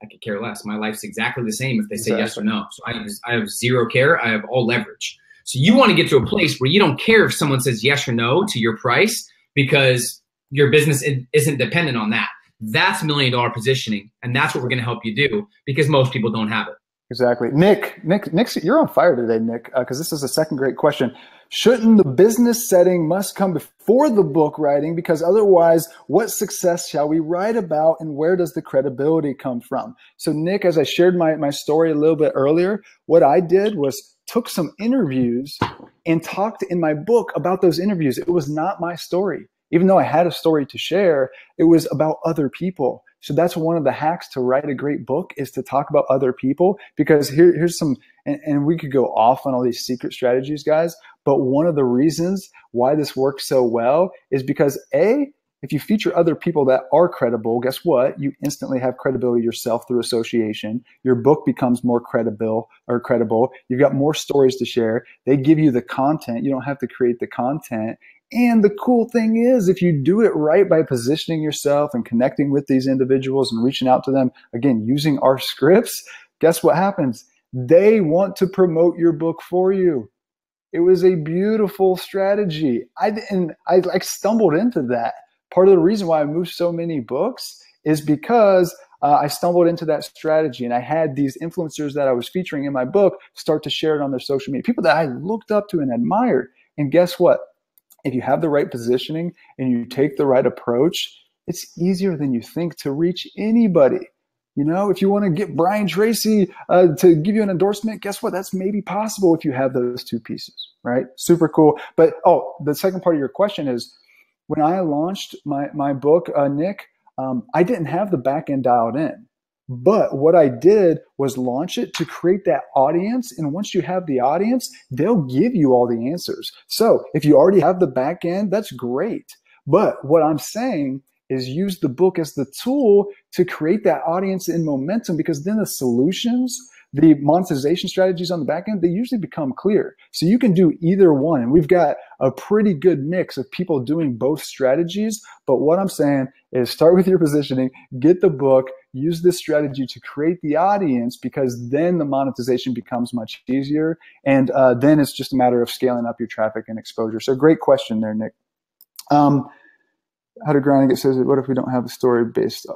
I could care less. My life's exactly the same if they say yes or no." So I have zero care. I have all leverage. So you want to get to a place where you don't care if someone says yes or no to your price, because your business isn't dependent on that. That's $1 million positioning. And that's what we're going to help you do, because most people don't have it. Exactly. Nick, you're on fire today, Nick, because this is a second great question. Shouldn't the business setting must come before the book writing? Because otherwise, what success shall we write about, and where does the credibility come from? So Nick, as I shared my story a little bit earlier, what I did was took some interviews and talked in my book about those interviews. It was not my story. Even though I had a story to share, it was about other people. So that's one of the hacks to write a great book, is to talk about other people. Because here's some, and we could go off on all these secret strategies, guys, but one of the reasons why this works so well is because if you feature other people that are credible, guess what? You instantly have credibility yourself through association. Your book becomes more credible. You've got more stories to share. They give you the content. You don't have to create the content. And the cool thing is, if you do it right by positioning yourself and connecting with these individuals and reaching out to them, again, using our scripts, guess what happens? They want to promote your book for you. It was a beautiful strategy. I stumbled into that. Part of the reason why I moved so many books is because I stumbled into that strategy, and I had these influencers that I was featuring in my book start to share it on their social media, people that I looked up to and admired. And guess what? If you have the right positioning and you take the right approach, it's easier than you think to reach anybody. You know, if you want to get Brian Tracy to give you an endorsement, guess what? That's maybe possible if you have those two pieces, right? Super cool. But, the second part of your question is, when I launched my book, Nick, I didn't have the back end dialed in. But what I did was launch it to create that audience. And once you have the audience, they'll give you all the answers. So if you already have the back end, that's great. But what I'm saying is use the book as the tool to create that audience and momentum, because then the solutions, the monetization strategies on the back end, they usually become clear. So you can do either one. And we've got a pretty good mix of people doing both strategies. But what I'm saying is start with your positioning, get the book, use this strategy to create the audience, because then the monetization becomes much easier. And then it's just a matter of scaling up your traffic and exposure. So great question there, Nick. How to grind, it says, what if we don't have a story based?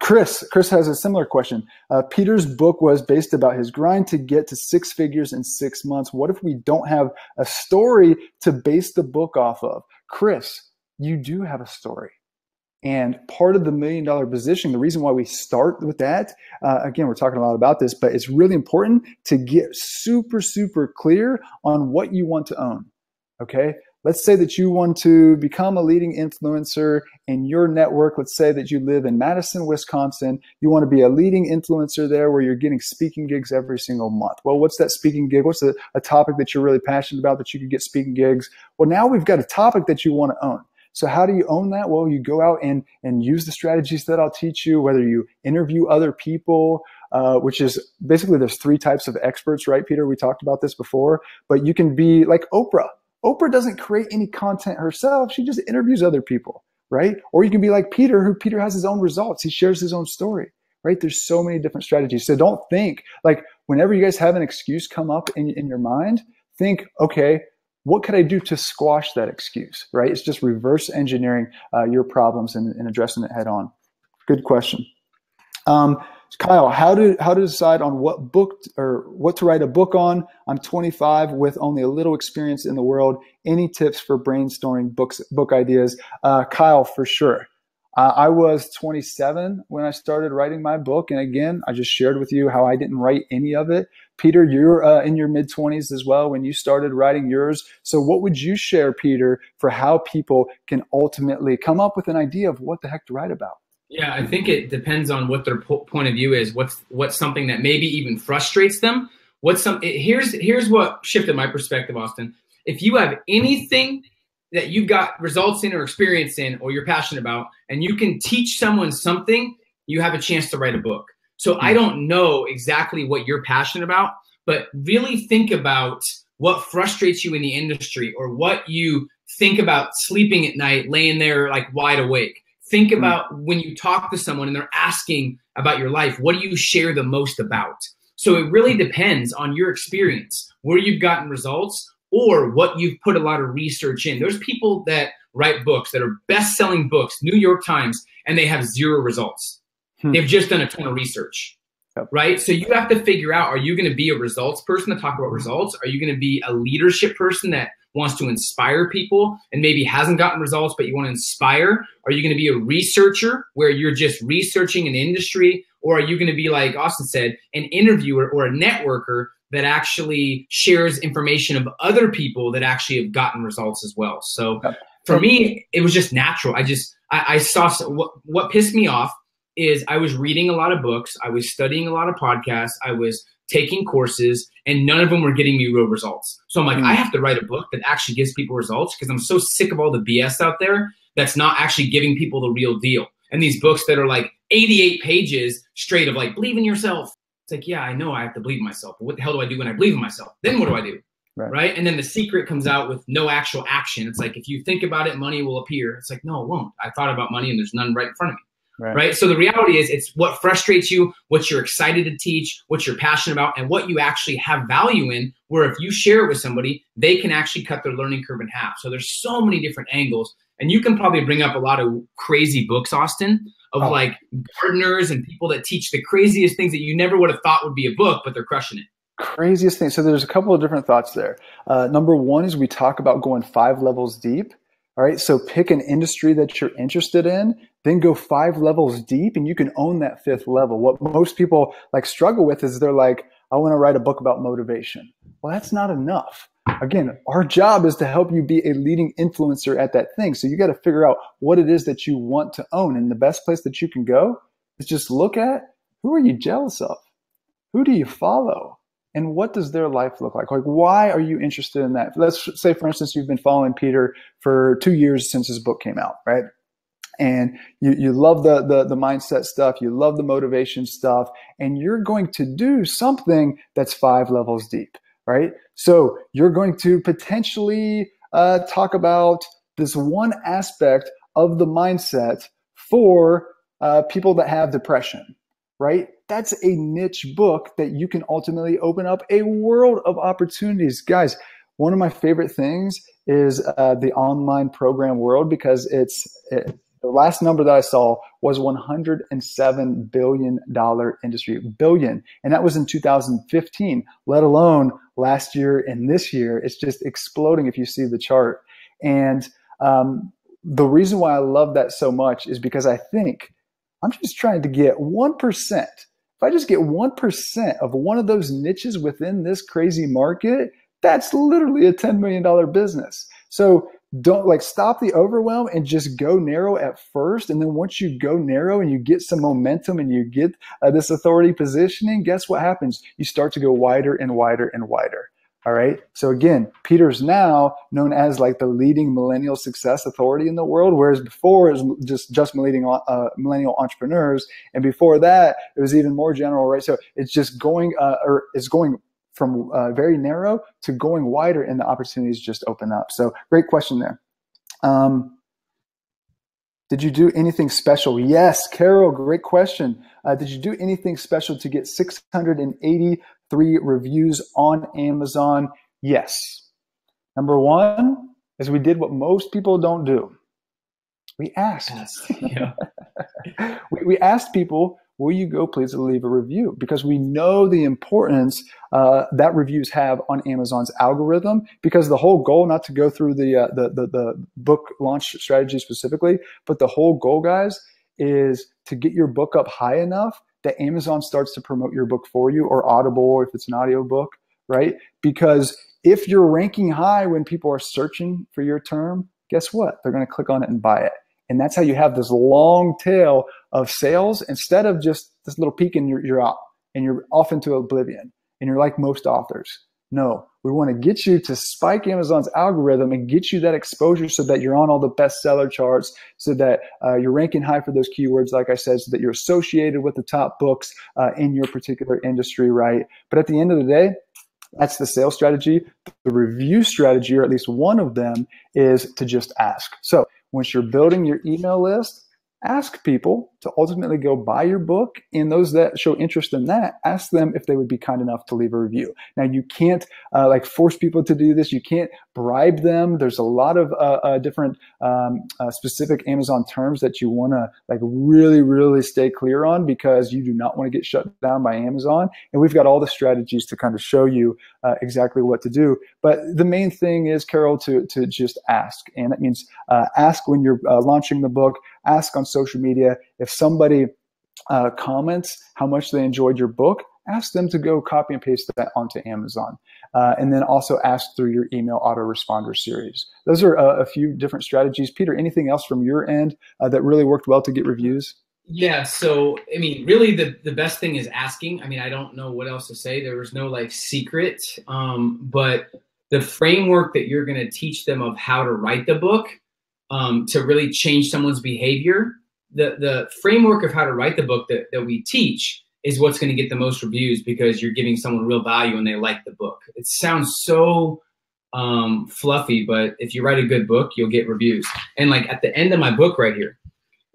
Chris has a similar question. Peter's book was based about his grind to get to 6 figures in 6 months. What if we don't have a story to base the book off of? Chris, you do have a story. And part of the $1 million position, the reason why we start with that, again, we're talking a lot about this, but it's really important to get super, super clear on what you want to own. Okay. Let's say that you want to become a leading influencer in your network. Let's say that you live in Madison, Wisconsin. You want to be a leading influencer there where you're getting speaking gigs every single month. Well, what's that speaking gig? What's a topic that you're really passionate about that you could get speaking gigs? Well, now we've got a topic that you want to own. So how do you own that? Well, you go out and use the strategies that I'll teach you, whether you interview other people, which is basically there's 3 types of experts, right, Peter? We talked about this before, but you can be like Oprah. Oprah doesn't create any content herself. She just interviews other people, right? Or you can be like Peter, who Peter has his own results. He shares his own story, right? There's so many different strategies. So don't think like whenever you guys have an excuse come up in your mind, think, okay, what could I do to squash that excuse, right? It's just reverse engineering your problems and addressing it head on. Good question. Kyle, how to decide on what book or what to write a book on? I'm 25 with only a little experience in the world. Any tips for brainstorming book ideas? Kyle, for sure. I was 27 when I started writing my book. And again, I just shared with you how I didn't write any of it. Peter, you're in your mid-20s as well when you started writing yours. So what would you share, Peter, for how people can ultimately come up with an idea of what the heck to write about? Yeah, I think it depends on what their point of view is. What's something that maybe even frustrates them? Here's what shifted my perspective, Austin. If you have anything that you've got results in or experience in or you're passionate about, and you can teach someone something, you have a chance to write a book. So I don't know exactly what you're passionate about, but really think about what frustrates you in the industry or what you think about sleeping at night, laying there like wide awake. Think about when you talk to someone and they're asking about your life, what do you share the most about? So it really depends on your experience, where you've gotten results or what you've put a lot of research in. There's people that write books that are best-selling books, New York Times, and they have 0 results. They've just done a ton of research, right? So you have to figure out, are you going to be a results person to talk about results? Are you going to be a leadership person that wants to inspire people and maybe hasn't gotten results, but you want to inspire? Are you going to be a researcher where you're just researching an industry? Or are you going to be, like Austin said, an interviewer or a networker that actually shares information of other people that actually have gotten results as well? So for me, it was just natural. I saw what pissed me off is I was reading a lot of books. I was studying a lot of podcasts. I was taking courses, and none of them were getting me real results. So I'm like, I have to write a book that actually gives people results, because I'm so sick of all the BS out there that's not actually giving people the real deal. And these books that are like 88 pages straight of like, believe in yourself. It's like, yeah, I know I have to believe in myself, but what the hell do I do when I believe in myself? Then what do I do? Right? And then The Secret comes out with no actual action. It's like, if you think about it, money will appear. It's like, no, it won't. I thought about money and there's none right in front of me. Right. So the reality is, it's what frustrates you, what you're excited to teach, what you're passionate about, and what you actually have value in, where if you share it with somebody, they can actually cut their learning curve in half. So there's so many different angles. And you can probably bring up a lot of crazy books, Austin, of like gardeners and people that teach the craziest things that you never would have thought would be a book, but they're crushing it. Craziest thing. So there's a couple of different thoughts there. Number one is we talk about going 5 levels deep. All right. So pick an industry that you're interested in, then go 5 levels deep, and you can own that 5th level. What most people like struggle with is they're like, I want to write a book about motivation. Well, that's not enough. Again, our job is to help you be a leading influencer at that thing. So you got to figure out what it is that you want to own. And the best place that you can go is just look at, who are you jealous of? Who do you follow? And what does their life look like? Like, why are you interested in that? Let's say, for instance, you've been following Peter for 2 years since his book came out, right? and you love the mindset stuff, you love the motivation stuff, and you're going to do something that's 5 levels deep, right? So you're going to potentially talk about this one aspect of the mindset for people that have depression, right? That's a niche book that you can ultimately open up a world of opportunities. Guys, one of my favorite things is the online program world, because the last number that I saw was $107 billion industry, billion. And that was in 2015, let alone last year and this year. It's just exploding if you see the chart. And the reason why I love that so much is because I think I'm just trying to get 1%. If I just get 1% of one of those niches within this crazy market, that's literally a $10 million business. So don't stop the overwhelm and just go narrow at first. And then once you go narrow and you get some momentum and you get this authority positioning, guess what happens? You start to go wider and wider and wider. All right. So again, Peter's now known as the leading millennial success authority in the world, whereas before it was just millennial entrepreneurs. And before that, it was even more general, right? So it's just going, it's going from very narrow to going wider, and the opportunities just open up. So great question there. Did you do anything special? Yes, Carol, great question. Did you do anything special to get 683 reviews on Amazon? Yes. Number one is we did what most people don't do. We asked. Yeah. we asked people, will you go please leave a review? Because we know the importance that reviews have on Amazon's algorithm, because the whole goal, not to go through the book launch strategy specifically, but the whole goal, guys, is to get your book up high enough that Amazon starts to promote your book for you, or Audible, or if it's an audio book, right? Because if you're ranking high when people are searching for your term, guess what? They're going to click on it and buy it. And that's how you have this long tail of sales, instead of just this little peak and you're out and you're off into oblivion and you're like most authors. No, we want to get you to spike Amazon's algorithm and get you that exposure so that you're on all the bestseller charts, so that you're ranking high for those keywords, like I said, so that you're associated with the top books in your particular industry, right? But at the end of the day, that's the sales strategy. The review strategy, or at least one of them, is to just ask. So once you're building your email list, ask people to ultimately go buy your book, and those that show interest in that, ask them if they would be kind enough to leave a review. Now, you can't force people to do this. You can't bribe them. There's a lot of different specific Amazon terms that you want to really, really stay clear on, because you do not want to get shut down by Amazon. And we've got all the strategies to kind of show you exactly what to do. But the main thing is, Carol, to just ask. And that means ask when you're launching the book, ask on social media. If somebody comments how much they enjoyed your book, ask them to go copy and paste that onto Amazon. And then also ask through your email autoresponder series. Those are a few different strategies. Peter, anything else from your end that really worked well to get reviews? Yeah. So, I mean, really the best thing is asking. I mean, I don't know what else to say. There was no secret, but the framework that you're going to teach them of how to write the book, to really change someone's behavior, the framework of how to write the book that we teach is what's going to get the most reviews, because you're giving someone real value and they like the book. It sounds so fluffy, but if you write a good book, you'll get reviews. And at the end of my book right here,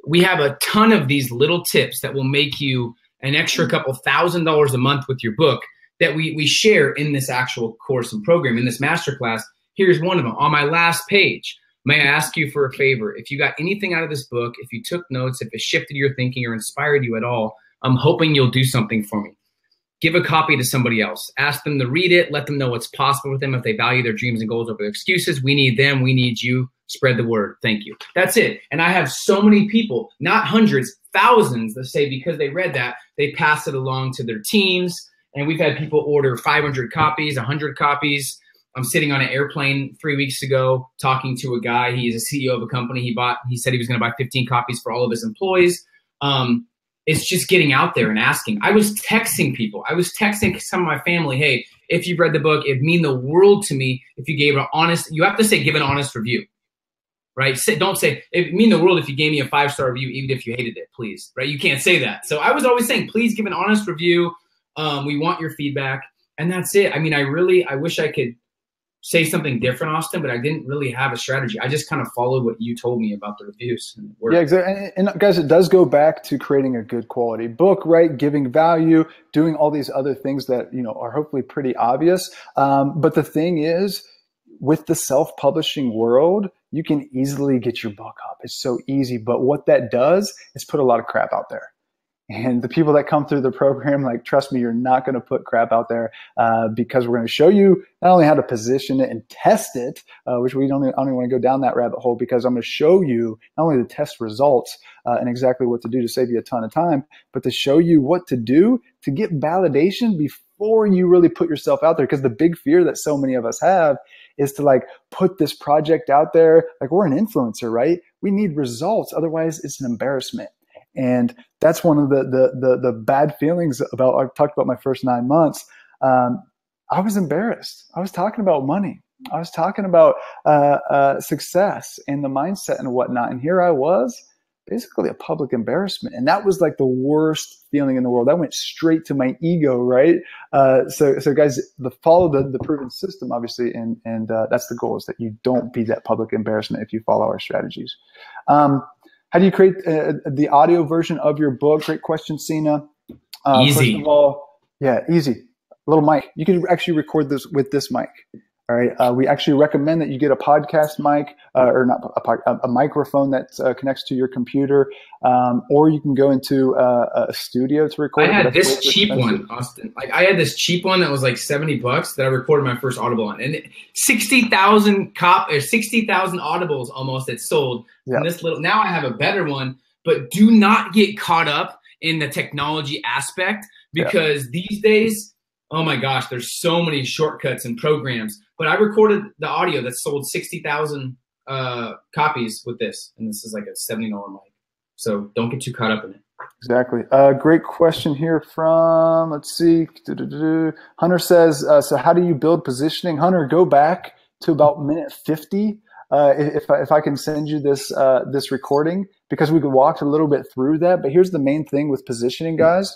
we have a ton of these little tips that will make you an extra couple $1,000s a month with your book that we share in this actual course and program, in this masterclass. Here's one of them. On my last page, may I ask you for a favor? If you got anything out of this book, if you took notes, if it shifted your thinking or inspired you at all, I'm hoping you'll do something for me. Give a copy to somebody else. Ask them to read it. Let them know what's possible with them. If they value their dreams and goals over their excuses, we need them. We need you. Spread the word. Thank you. That's it. And I have so many people, not hundreds, thousands, that say because they read that, they pass it along to their teams. And we've had people order 500 copies, 100 copies. I'm sitting on an airplane 3 weeks ago talking to a guy. He's a CEO of a company. He said he was going to buy 15 copies for all of his employees. It's just getting out there and asking. I was texting people. I was texting some of my family, hey, if you've read the book, it'd mean the world to me if you gave an honest, you have to say, give an honest review. right? Don't say, it mean the world if you gave me a 5-star review, even if you hated it, please, right? You can't say that. So I was always saying, please give an honest review. We want your feedback. And that's it. I mean, I wish I could say something different, Austin, but I didn't really have a strategy. I just kind of followed what you told me about the reviews. And yeah, exactly. And guys, it does go back to creating a good quality book, right? Giving value, doing all these other things that, you know, are hopefully pretty obvious. But the thing is, with the self-publishing world, you can easily get your book up. It's so easy. But what that does is put a lot of crap out there. And the people that come through the program, like, trust me, you're not going to put crap out there because we're going to show you not only how to position it and test it, which I don't even want to go down that rabbit hole, because I'm going to show you not only the test results and exactly what to do to save you a ton of time, but to show you what to do to get validation before you really put yourself out there. Because the big fear that so many of us have is to, like, put this project out there. Like, we're an influencer, right? We need results. Otherwise, it's an embarrassment. And that's one of the bad feelings about, I talked about my first 9 months. I was embarrassed. I was talking about money. I was talking about success and the mindset and whatnot. And here I was, basically a public embarrassment. And that was like the worst feeling in the world. That went straight to my ego, right? So guys, follow the proven system, obviously. And that's the goal, is that you don't be that public embarrassment if you follow our strategies. How do you create the audio version of your book? Great question, Sina. Easy. First of all, yeah, easy. A little mic. You can actually record this with this mic. All right. We actually recommend that you get a podcast mic, or not a microphone that connects to your computer, or you can go into a studio to record. I had this cheap one, Austin. Like, I had this cheap one that was like $70 that I recorded my first Audible on, and 60,000 Audibles almost that sold. Yep. And this little, now I have a better one, but do not get caught up in the technology aspect, because these days, oh my gosh, there's so many shortcuts and programs. But I recorded the audio that sold 60,000 copies with this, and this is like a $70 mic. So don't get too caught up in it. Exactly. Great question here from, let's see, Hunter says, so how do you build positioning? Hunter, go back to about minute 50. If I can send you this recording, because we could walk a little bit through that. But here's the main thing with positioning, guys.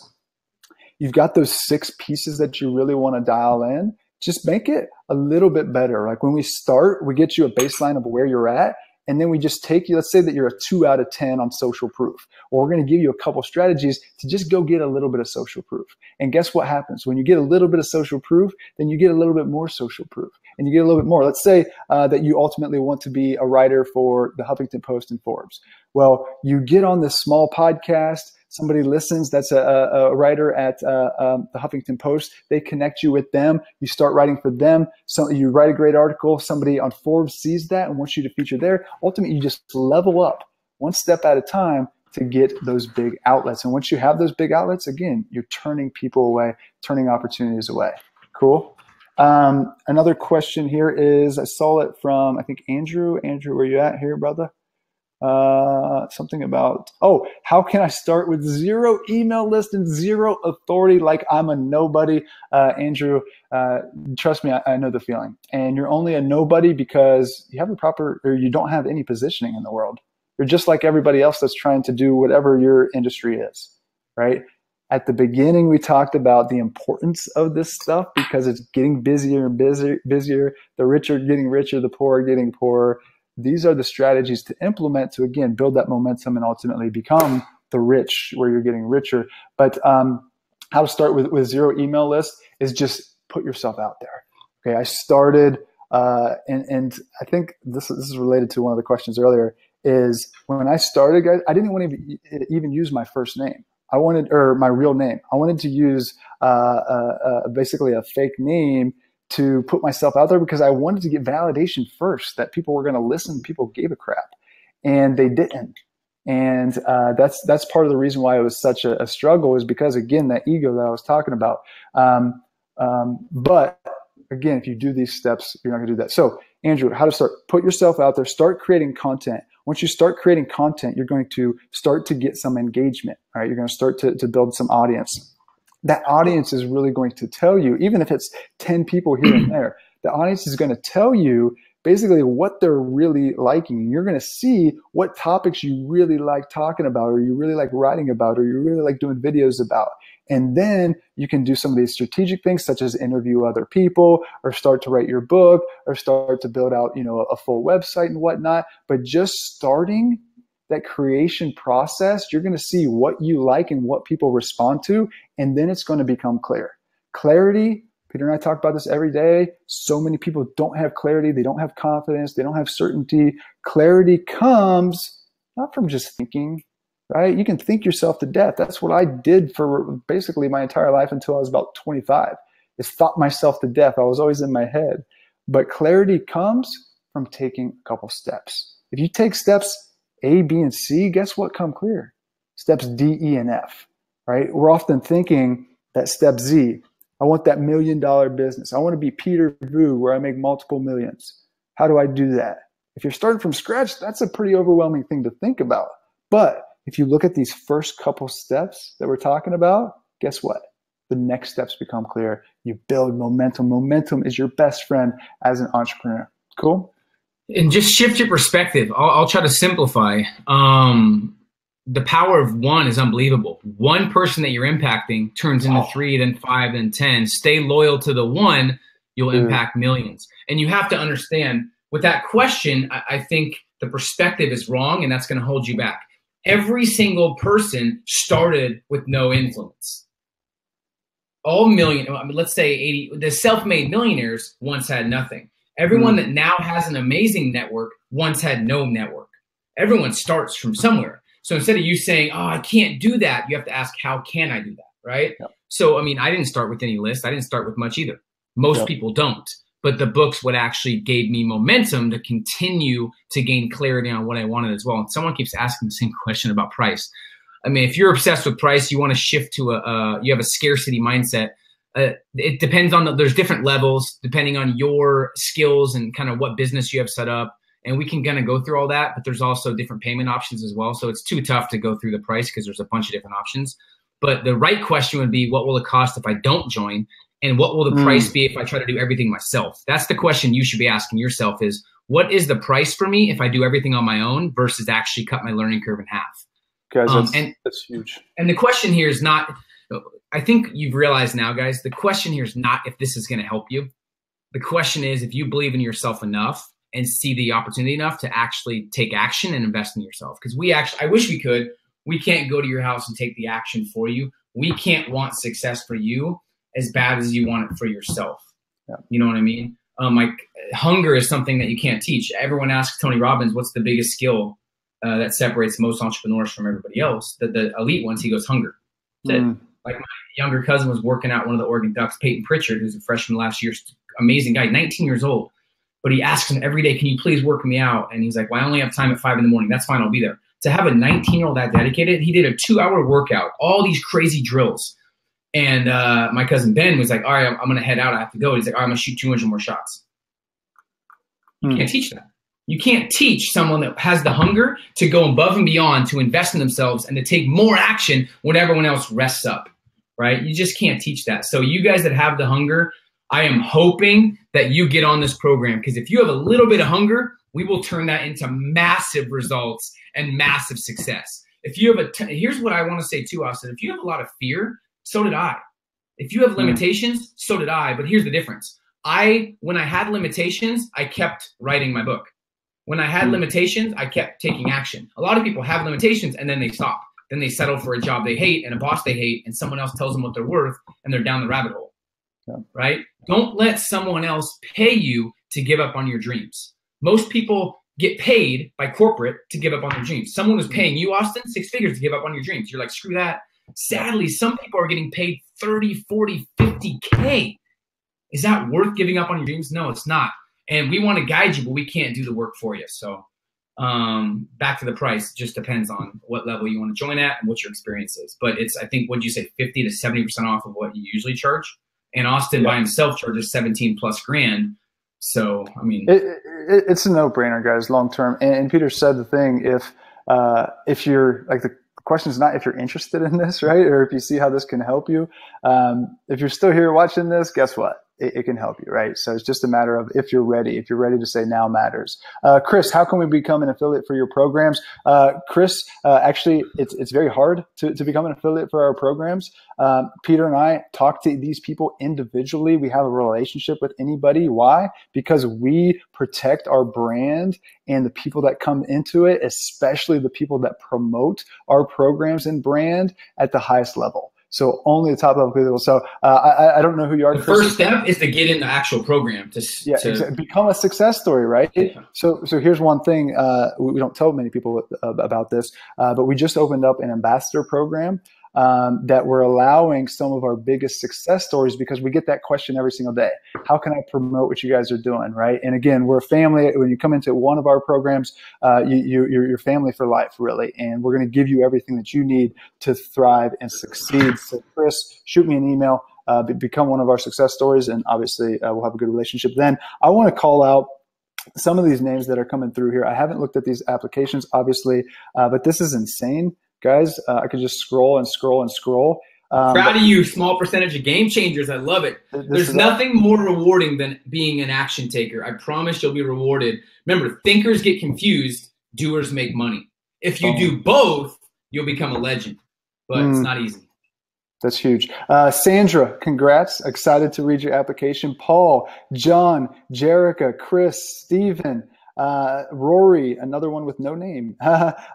You've got those 6 pieces that you really want to dial in. Just make it a little bit better. Like, when we start, we get you a baseline of where you're at. And then we just take you, let's say that you're a 2 out of 10 on social proof. Or we're going to give you a couple strategies to just go get a little bit of social proof. And guess what happens? When you get a little bit of social proof, then you get a little bit more social proof. And you get a little bit more. Let's say that you ultimately want to be a writer for the Huffington Post and Forbes. Well, you get on this small podcast. Somebody listens, that's a writer at the Huffington Post. They connect you with them. You start writing for them. So you write a great article. Somebody on Forbes sees that and wants you to feature there. Ultimately, you just level up one step at a time to get those big outlets. And once you have those big outlets, again, you're turning people away, turning opportunities away. Cool. Another question here is, I saw it from, I think, Andrew. Andrew, where you at here, brother? Something about, how can I start with 0 email list and 0 authority, like I'm a nobody? Andrew, trust me, I know the feeling. And you're only a nobody because you have you don't have any positioning in the world. You're just like everybody else that's trying to do whatever your industry is, right? At the beginning, we talked about the importance of this stuff because it's getting busier and busier. The rich are getting richer, the poor are getting poorer. These are the strategies to implement to, again, build that momentum and ultimately become the rich, where you're getting richer. But how to start with 0 email list is just put yourself out there. Okay, I started, and I think this is related to one of the questions earlier, is when I started, guys, I didn't want to even use my first name. Or my real name. I wanted to use basically a fake name to put myself out there, because I wanted to get validation first that people were going to listen. People gave a crap, and they didn't. And that's part of the reason why it was such a struggle, is because, again, that ego that I was talking about. But again, if you do these steps, you're not going to do that. So, Andrew, how to start? Put yourself out there. Start creating content. Once you start creating content, you're going to start to get some engagement. All right, you're going to start to build some audience. That audience is really going to tell you, even if it's 10 people here and there, the audience is going to tell you basically what they're really liking. You're going to see what topics you really like talking about, or you really like writing about, or you really like doing videos about. And then you can do some of these strategic things, such as interview other people, or start to write your book, or start to build out, a full website and whatnot. But just starting that creation process, you're going to see what you like and what people respond to. And then it's going to become clear. Clarity, Peter and I talk about this every day. So many people don't have clarity. They don't have confidence. They don't have certainty. Clarity comes not from just thinking, right? You can think yourself to death. That's what I did for basically my entire life until I was about 25. Is thought myself to death. I was always in my head. But clarity comes from taking a couple steps. If you take steps A, B, and C, guess what come clear? Steps D, E, and F, right? We're often thinking that step Z, I want that $1 million business. I want to be Peter Vu where I make multiple millions. How do I do that? If you're starting from scratch, that's a pretty overwhelming thing to think about. But if you look at these first couple steps that we're talking about, guess what? The next steps become clear. You build momentum. Momentum is your best friend as an entrepreneur. Cool? And just shift your perspective. I'll try to simplify. The power of one is unbelievable. One person that you're impacting turns into 3, then 5, then 10. Stay loyal to the one, you'll impact millions. And you have to understand, with that question, I think the perspective is wrong, and that's going to hold you back. Every single person started with no influence. Let's say 80, the self-made millionaires once had nothing. Everyone that now has an amazing network once had no network. Everyone starts from somewhere. So instead of you saying, oh, I can't do that, you have to ask, how can I do that, right? Yep. So, I mean, I didn't start with any list. I didn't start with much either. Most people don't. But the books what actually gave me momentum to continue to gain clarity on what I wanted as well. And someone keeps asking the same question about price. I mean, if you're obsessed with price, you want to shift to you have a scarcity mindset. It depends on there's different levels depending on your skills and kind of what business you have set up. And we can kind of go through all that, but there's also different payment options as well. So it's too tough to go through the price because there's a bunch of different options. But the right question would be, what will it cost if I don't join? And what will the price be if I try to do everything myself? That's the question you should be asking yourself is, what is the price for me if I do everything on my own versus actually cut my learning curve in half? Guys, that's huge. And the question here is not, I think you've realized now, guys, the question here is not if this is going to help you. The question is if you believe in yourself enough and see the opportunity enough to actually take action and invest in yourself. Because I wish we could. We can't go to your house and take the action for you. We can't want success for you as bad as you want it for yourself. Yeah. You know what I mean? Like hunger is something that you can't teach. Everyone asks Tony Robbins, what's the biggest skill that separates most entrepreneurs from everybody else? The elite ones, he goes, hunger. Like my younger cousin was working out one of the Oregon Ducks, Peyton Pritchard, who's a freshman last year, amazing guy, 19 years old. But he asks him every day, can you please work me out? And he's like, well, I only have time at 5 in the morning. That's fine, I'll be there. To have a 19-year-old that dedicated, he did a 2-hour workout, all these crazy drills. And my cousin Ben was like, all right, I'm going to head out. I have to go. He's like, all right, I'm going to shoot 200 more shots. You can't teach that. You can't teach someone that has the hunger to go above and beyond, to invest in themselves and to take more action when everyone else rests up, right? You just can't teach that. So you guys that have the hunger, I am hoping that you get on this program, because if you have a little bit of hunger, we will turn that into massive results and massive success. If you have here's what I want to say too, Austin. If you have a lot of fear, so did I. If you have limitations, so did I. But here's the difference. When I had limitations, I kept writing my book. When I had limitations, I kept taking action. A lot of people have limitations and then they stop. Then they settle for a job they hate and a boss they hate, and someone else tells them what they're worth, and they're down the rabbit hole. Right? Don't let someone else pay you to give up on your dreams. Most people get paid by corporate to give up on their dreams. Someone is paying you, Austin, 6 figures to give up on your dreams. You're like, screw that. Sadly, some people are getting paid 30, 40, 50K. Is that worth giving up on your dreams? No, it's not. And we want to guide you, but we can't do the work for you. So back to the price, just depends on what level you want to join at and what your experience is. But it's, I think, what'd you say, 50 to 70% off of what you usually charge? And Austin by himself charges 17 plus grand. So, I mean, it's a no-brainer, guys, long-term. And Peter said the thing, if you're like, the question is not if you're interested in this, right? Or if you see how this can help you. If you're still here watching this, guess what? it can help you, right? So it's just a matter of if you're ready to say now matters. Chris, how can we become an affiliate for your programs? Chris, actually, it's very hard to become an affiliate for our programs. Peter and I talk to these people individually. We have a relationship with anybody. Why? Because we protect our brand and the people that come into it, especially the people that promote our programs and brand at the highest level. So only the top level people. So I don't know who you are. The first step is to get in the actual program to become a success story, right? Yeah. So here's one thing. We don't tell many people about this, but we just opened up an ambassador program that we're allowing some of our biggest success stories, because we get that question every single day. How can I promote what you guys are doing, right? And again, we're a family. When you come into one of our programs, you're family for life, really. And we're going to give you everything that you need to thrive and succeed. So Chris, shoot me an email, become one of our success stories, and obviously we'll have a good relationship then. I want to call out some of these names that are coming through here. I haven't looked at these applications, obviously, but this is insane. Guys, I could just scroll and scroll and scroll. Proud of you, small percentage of game changers. I love it. There's nothing more rewarding than being an action taker. I promise you'll be rewarded. Remember, thinkers get confused, doers make money. If you do both, you'll become a legend. But it's not easy. That's huge. Sandra, congrats. Excited to read your application. Paul, John, Jerica, Chris, Stephen, Rory, another one with no name,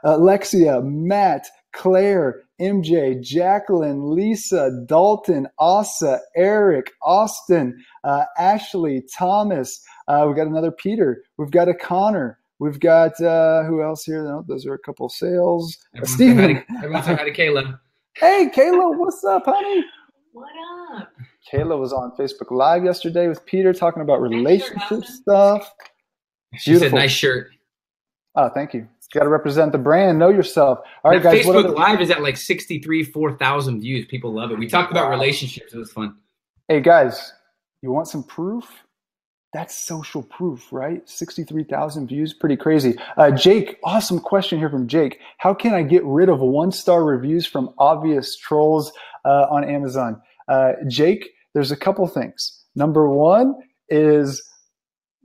Alexia, Matt, Claire, MJ, Jacqueline, Lisa, Dalton, Asa, Eric, Austin, Ashley, Thomas. We've got another Peter. We've got a Connor. We've got who else here? No, those are a couple sales. Stephen. Everyone say hi to Kayla. Hey, Kayla, what's up, honey? What up? Kayla was on Facebook Live yesterday with Peter talking about relationship stuff. She said, nice shirt. Oh, thank you. You got to represent the brand. Know yourself. All right, guys. Facebook Live is at like 4,000 views. People love it. We talked about relationships. It was fun. Hey, guys, you want some proof? That's social proof, right? 63,000 views. Pretty crazy. Jake, awesome question here from Jake. How can I get rid of 1-star reviews from obvious trolls on Amazon? Jake, there's a couple things. Number one is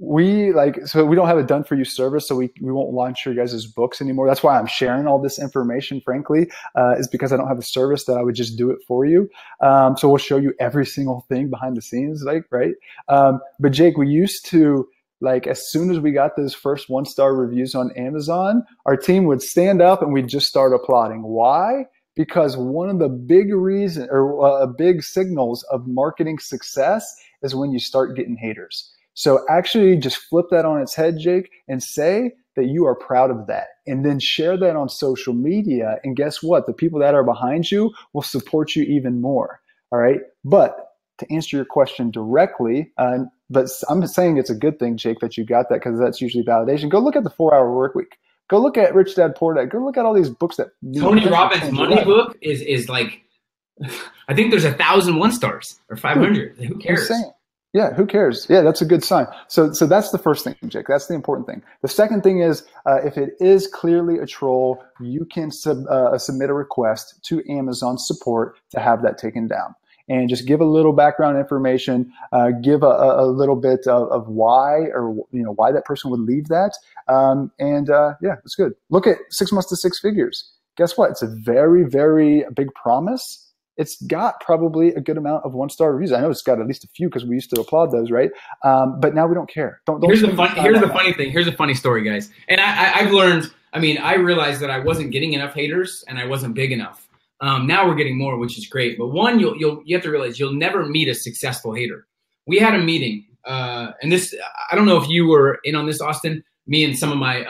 we don't have a done for you service, so we won't launch your guys' books anymore. That's why I'm sharing all this information, frankly, is because I don't have a service that I would just do it for you. So we'll show you every single thing behind the scenes, right? But Jake, we used to, as soon as we got those first 1-star reviews on Amazon, our team would stand up and we'd just start applauding. Why? Because one of the big reasons or big signals of marketing success is when you start getting haters. So actually just flip that on its head, Jake, and say that you are proud of that. And then share that on social media. And guess what? The people that are behind you will support you even more. All right. But to answer your question directly, but I'm saying it's a good thing, Jake, that you got that, because that's usually validation. Go look at the 4-Hour Workweek. Go look at Rich Dad Poor Dad. Go look at all these books that Tony Robbins' money book is like, I think there's 1,000 1-stars or 500. Who cares? Insane. Yeah, who cares? Yeah, that's a good sign. So that's the first thing, Jake. That's the important thing. The second thing is, if it is clearly a troll, you can submit a request to Amazon support to have that taken down. And just give a little background information, give a little bit of why, or why that person would leave that. Yeah, it's good. Look at 6 months to 6 figures. Guess what? It's a very, very big promise. It's got probably a good amount of 1-star reviews. I know it's got at least a few because we used to applaud those, right? But now we don't care. Here's the funny thing. Here's a funny story, guys. And I've learned. I realized that I wasn't getting enough haters and I wasn't big enough. Now we're getting more, which is great. But one, you have to realize you'll never meet a successful hater. We had a meeting, and this, I don't know if you were in on this, Austin. Me and some of my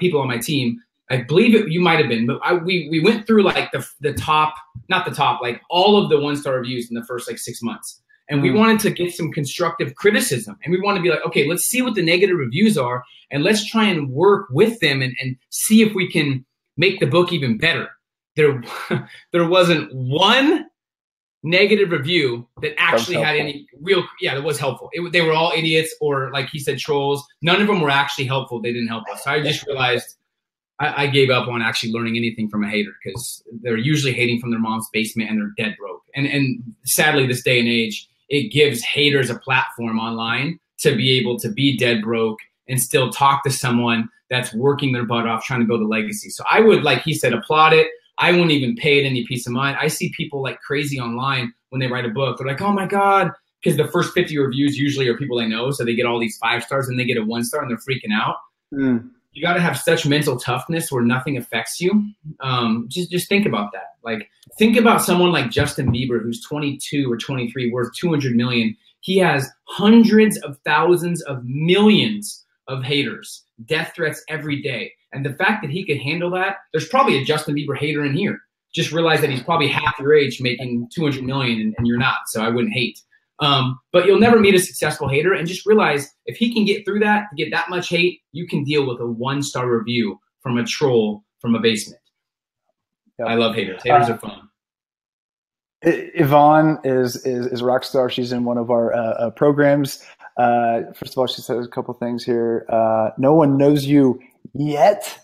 people on my team. I believe you might have been, but we went through like the top, not the top, like all of the 1-star reviews in the first 6 months. And we wanted to get some constructive criticism. And we want to be like, okay, let's see what the negative reviews are. And let's try and work with them and see if we can make the book even better. There wasn't one negative review that actually had any real, that was helpful. They were all idiots, or like he said, trolls. None of them were actually helpful. They didn't help us. So I just realized I gave up on actually learning anything from a hater, because they're usually hating from their mom's basement and they're dead broke. And sadly, this day and age, it gives haters a platform online to be able to be dead broke and still talk to someone that's working their butt off trying to build a legacy. So I would, like he said, applaud it. I wouldn't even pay it any peace of mind. I see people like crazy online when they write a book. They're like, oh my God, because the first 50 reviews usually are people they know. So they get all these 5 stars and they get a 1 star and they're freaking out. You got to have such mental toughness where nothing affects you. Just think about that. Like, think about someone like Justin Bieber, who's 22 or 23, worth 200 million. He has hundreds of thousands of millions of haters, death threats every day. And the fact that he could handle that, there's probably a Justin Bieber hater in here. Just realize that he's probably half your age making 200 million and you're not. So I wouldn't hate. But you'll never meet a successful hater, and just realize if he can get through that, get that much hate, you can deal with a 1-star review from a troll from a basement. Yep. I love haters. Haters are fun. Yvonne is a rock star. She's in one of our programs. First of all, she says a couple things here. No one knows you yet.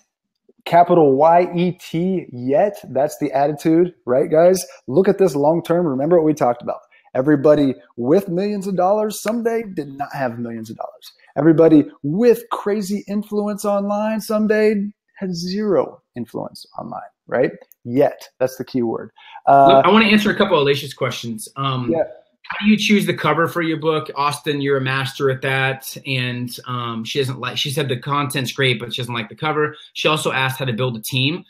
Capital Y-E-T, yet. That's the attitude, right, guys? Look at this long term. Remember what we talked about. Everybody with millions of dollars someday did not have millions of dollars. Everybody with crazy influence online someday had zero influence online, right? Yet. That's the key word. Look, I want to answer a couple of Alicia's questions. How do you choose the cover for your book? Austin, you're a master at that. And she said the content's great, but she doesn't like the cover. She also asked how to build a team.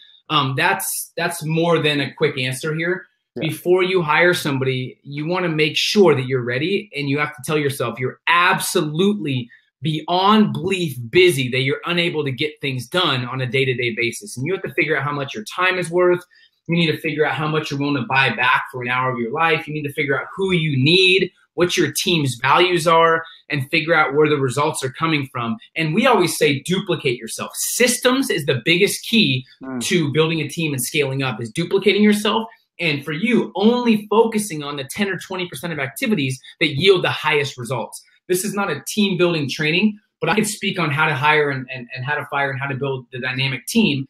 That's more than a quick answer here. Yeah. Before you hire somebody, you want to make sure that you're ready, and you have to tell yourself you're absolutely beyond belief busy, that you're unable to get things done on a day-to-day basis. And you have to figure out how much your time is worth. You need to figure out how much you're willing to buy back for an hour of your life. You need to figure out who you need, what your team's values are, and figure out where the results are coming from. And we always say duplicate yourself. Systems is the biggest key to building a team and scaling up, is duplicating yourself. And for you, only focusing on the 10 or 20% of activities that yield the highest results. This is not a team building training, but I could speak on how to hire and how to fire and how to build the dynamic team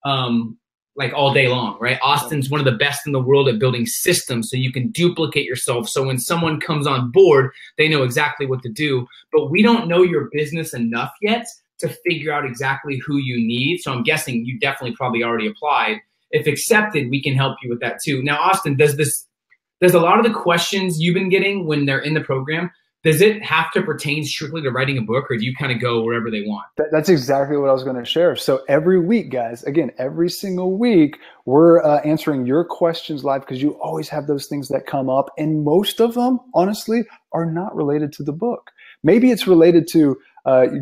like all day long, right? Austin's one of the best in the world at building systems so you can duplicate yourself. So when someone comes on board, they know exactly what to do. But we don't know your business enough yet to figure out exactly who you need. So I'm guessing you definitely probably already applied. If accepted, we can help you with that too. Now, Austin, does a lot of the questions you've been getting when they're in the program, does it have to pertain strictly to writing a book, or do you kind of go wherever they want? That's exactly what I was going to share. So every week, guys, again, every single week, we're answering your questions live, because you always have those things that come up. And most of them, honestly, are not related to the book. Maybe it's related to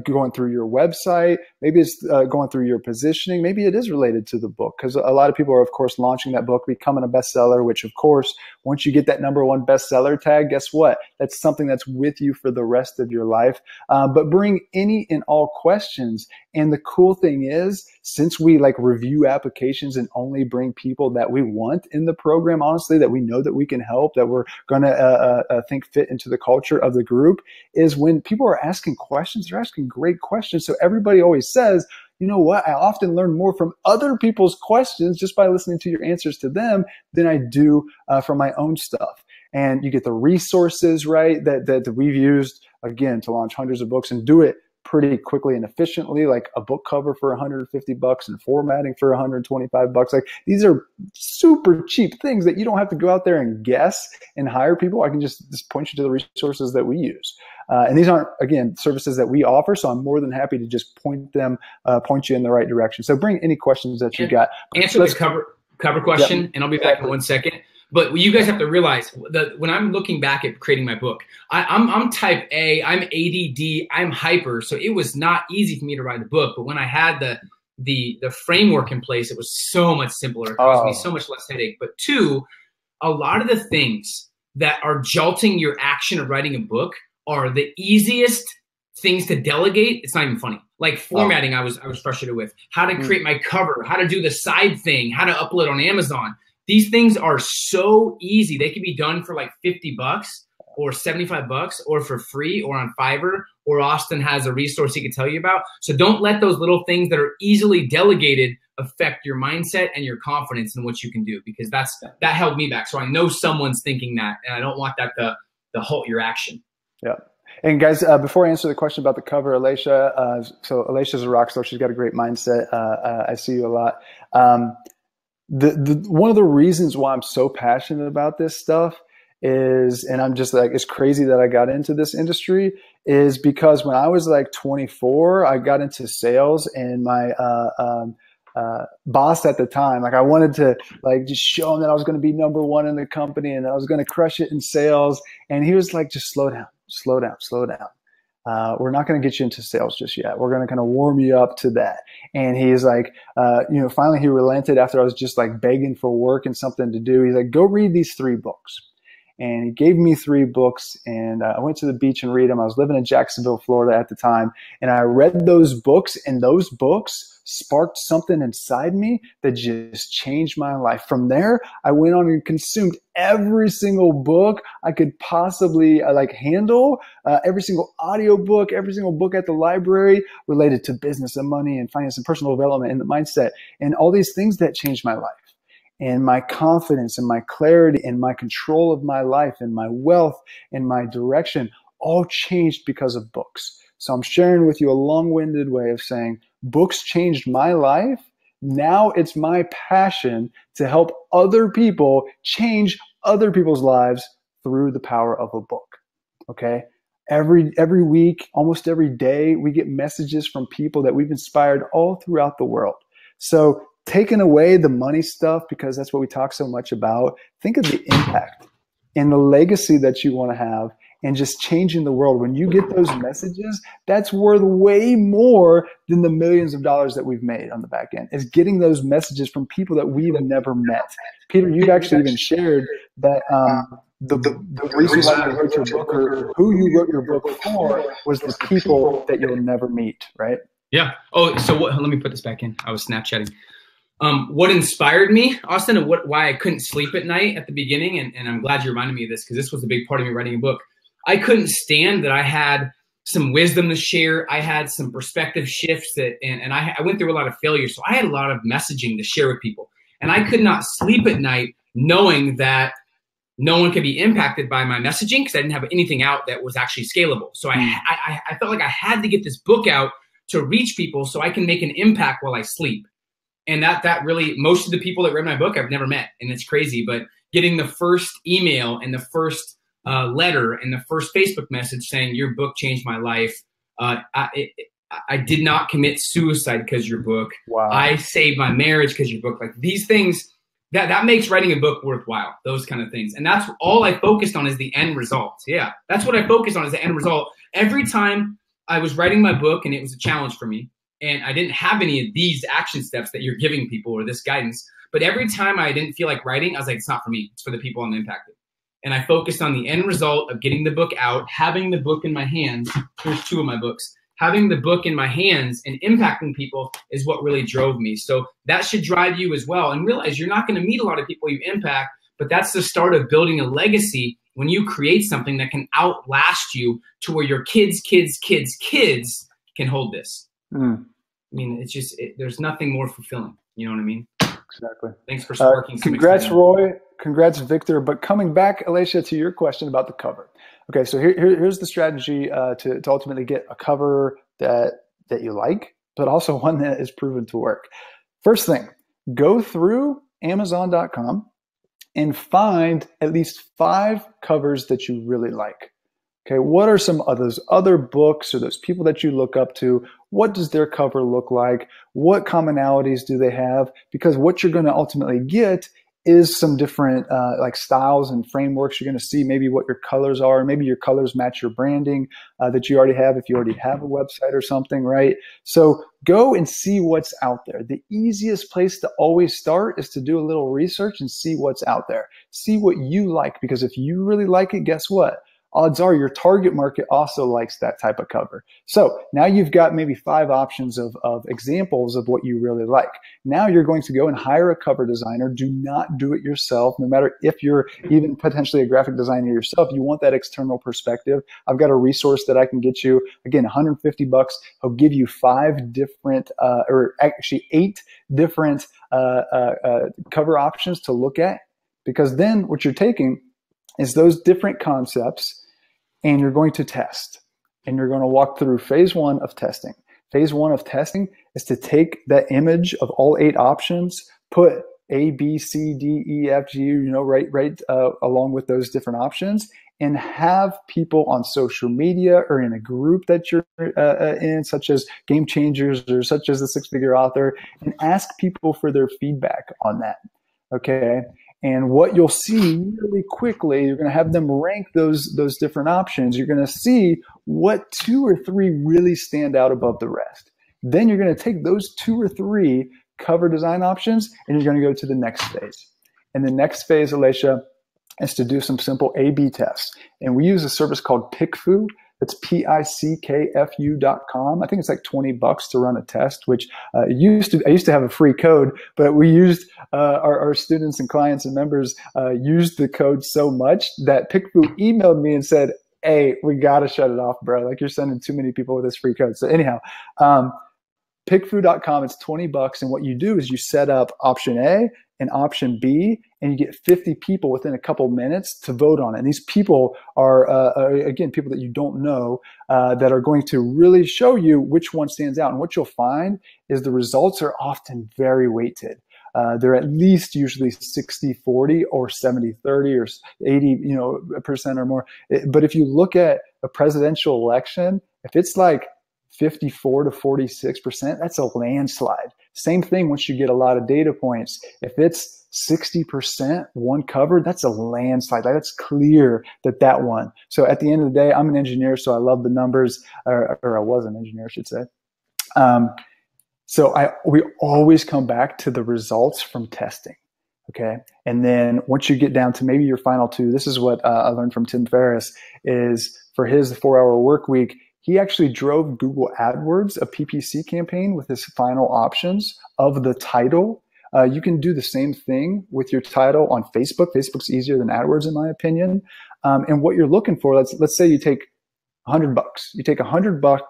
going through your website. Maybe it's going through your positioning. Maybe it is related to the book, because a lot of people are, of course, launching that book, becoming a bestseller, which, of course, once you get that #1 bestseller tag, guess what? That's something that's with you for the rest of your life. But bring any and all questions. And the cool thing is, since we review applications and only bring people that we want in the program, honestly, that we know that we can help, that we're going to think fit into the culture of the group, is when people are asking questions, they're asking great questions. So everybody always says, you know what? I often learn more from other people's questions just by listening to your answers to them than I do from my own stuff. And you get the resources, right, that we've used, again, to launch hundreds of books and do it pretty quickly and efficiently, like a book cover for $150 and formatting for $125. Like, these are super cheap things that you don't have to go out there and guess and hire people. I can just point you to the resources that we use. And these aren't, again, services that we offer. So I'm more than happy to just point you in the right direction. So bring any questions that you got. Answer the cover question, and I'll be back in 1 second. But you guys have to realize that when I'm looking back at creating my book, I'm type A, I'm ADD, I'm hyper. So it was not easy for me to write a book. But when I had the framework in place, it was so much simpler. It caused me so much less headache. But two, a lot of the things that are jolting your action of writing a book are the easiest things to delegate. It's not even funny. Like formatting, I was frustrated with. How to create my cover, how to do the side thing, how to upload on Amazon. These things are so easy. They can be done for like $50 or $75 or for free or on Fiverr, or Austin has a resource he can tell you about. So don't let those little things that are easily delegated affect your mindset and your confidence in what you can do, because that held me back. So I know someone's thinking that, and I don't want that to your action. Yeah. And guys, before I answer the question about the cover, Alicia, so Alicia's a rock star. She's got a great mindset. I see you a lot. One of the reasons why I'm so passionate about this stuff is, and I'm just like, it's crazy that I got into this industry, is because when I was like 24, I got into sales, and my boss at the time, like I wanted to like just show him that I was going to be number one in the company and that I was going to crush it in sales. And he was like, just slow down, slow down, slow down. We're not going to get you into sales just yet. We're going to kind of warm you up to that. And he's like, finally he relented after I was just like begging for work and something to do. He's like, go read these 3 books. And he gave me 3 books, and I went to the beach and read them. I was living in Jacksonville, Florida at the time. And I read those books, and those books sparked something inside me that just changed my life. From there, I went on and consumed every single book I could possibly handle, every single audio book, every single book at the library related to business and money and finance and personal development and the mindset and all these things that changed my life. And my confidence and my clarity and my control of my life and my wealth and my direction all changed because of books. So I'm sharing with you a long-winded way of saying books changed my life. Now it's my passion to help other people change other people's lives through the power of a book. Okay? Every week, almost every day, we get messages from people that we've inspired all throughout the world. So taking away the money stuff, because that's what we talk so much about, think of the impact and the legacy that you want to have and just changing the world. When you get those messages, that's worth way more than the millions of dollars that we've made on the back end. Is getting those messages from people that we've never met. Peter, you've actually even shared that the reason why you wrote your book, or who you wrote your book for, was the people that you'll never meet, right? Yeah. Oh, so let me put this back in. I was Snapchatting. What inspired me, Austin, and why I couldn't sleep at night at the beginning, and I'm glad you reminded me of this because this was a big part of me writing a book. I couldn't stand that I had some wisdom to share. I had some perspective shifts and I went through a lot of failure. So I had a lot of messaging to share with people. And I could not sleep at night knowing that no one could be impacted by my messaging because I didn't have anything out that was actually scalable. So I felt like I had to get this book out to reach people so I can make an impact while I sleep. And that really, most of the people that read my book I've never met. And it's crazy, but getting the first email and the first letter and the first Facebook message saying your book changed my life. I did not commit suicide because your book. Wow. I saved my marriage because your book. Like these things, that makes writing a book worthwhile, those kind of things. And that's all I focused on is the end result. Yeah, that's what I focused on is the end result. Every time I was writing my book, and it was a challenge for me, and I didn't have any of these action steps that you're giving people or this guidance, but every time I didn't feel like writing, I was like, it's not for me. It's for the people I'm impacted. And I focused on the end result of getting the book out, having the book in my hands. Here's 2 of my books. Having the book in my hands and impacting people is what really drove me. So that should drive you as well. And realize you're not going to meet a lot of people you impact, but that's the start of building a legacy when you create something that can outlast you to where your kids can hold this. I mean, it's just, there's nothing more fulfilling. You know what I mean? Exactly. Thanks for sparking. Congrats, Roy. Congrats, Victor. But coming back, Alicia, to your question about the cover. Okay, so here's the strategy to ultimately get a cover that you like, but also one that is proven to work. First thing, go through Amazon.com and find at least 5 covers that you really like. Okay, what are some of those other books or those people that you look up to? What does their cover look like? What commonalities do they have? Because what you're going to ultimately get is some different styles and frameworks. You're going to see maybe what your colors are. Maybe your colors match your branding that you already have if you already have a website or something, right? So go and see what's out there. The easiest place to always start is to do a little research and see what's out there. See what you like, because if you really like it, guess what? Odds are your target market also likes that type of cover. So now you've got maybe 5 options of examples of what you really like. Now you're going to go and hire a cover designer. Do not do it yourself. No matter if you're even potentially a graphic designer yourself, you want that external perspective. I've got a resource that I can get you. Again, $150. I'll give you 5 different, or actually 8 different cover options to look at. Because then what you're taking is those different concepts and you're going to test. And you're going to walk through phase one of testing. Phase one of testing is to take that image of all 8 options, put A, B, C, D, E, F, G, right along with those different options, and have people on social media or in a group that you're in, such as Game Changers or such as the Six Figure Author, and ask people for their feedback on that. Okay. And what you'll see really quickly, you're going to have them rank those different options. You're going to see what 2 or 3 really stand out above the rest. Then you're going to take those 2 or 3 cover design options and you're going to go to the next phase. And the next phase, Alicia, is to do some simple A/B tests. And we use a service called PickFu. That's PICKFU.com. I think it's like $20 to run a test, which I used to have a free code, but we used our students and clients and members used the code so much that PickFu emailed me and said, "Hey, we got to shut it off, bro. Like, you're sending too many people with this free code." So anyhow, pickfu.com, it's $20. And what you do is you set up option A and option B, and you get 50 people within a couple minutes to vote on it. And these people are again, people that you don't know that are going to really show you which one stands out. And what you'll find is the results are often very weighted. They're at least usually 60-40 or 70-30 or 80% or more. But if you look at a presidential election, if it's like 54 to 46%, that's a landslide. Same thing once you get a lot of data points. If it's 60% one covered, that's a landslide. That's clear that one. So at the end of the day, I'm an engineer, so I love the numbers, or I was an engineer, I should say. We always come back to the results from testing. Okay. And then once you get down to maybe your final 2, this is what I learned from Tim Ferriss, is for his 4-hour work week, he actually drove Google AdWords, a PPC campaign, with his final options of the title. You can do the same thing with your title on Facebook. Facebook's easier than AdWords, in my opinion. And what you're looking for, let's say you take $100. You take $100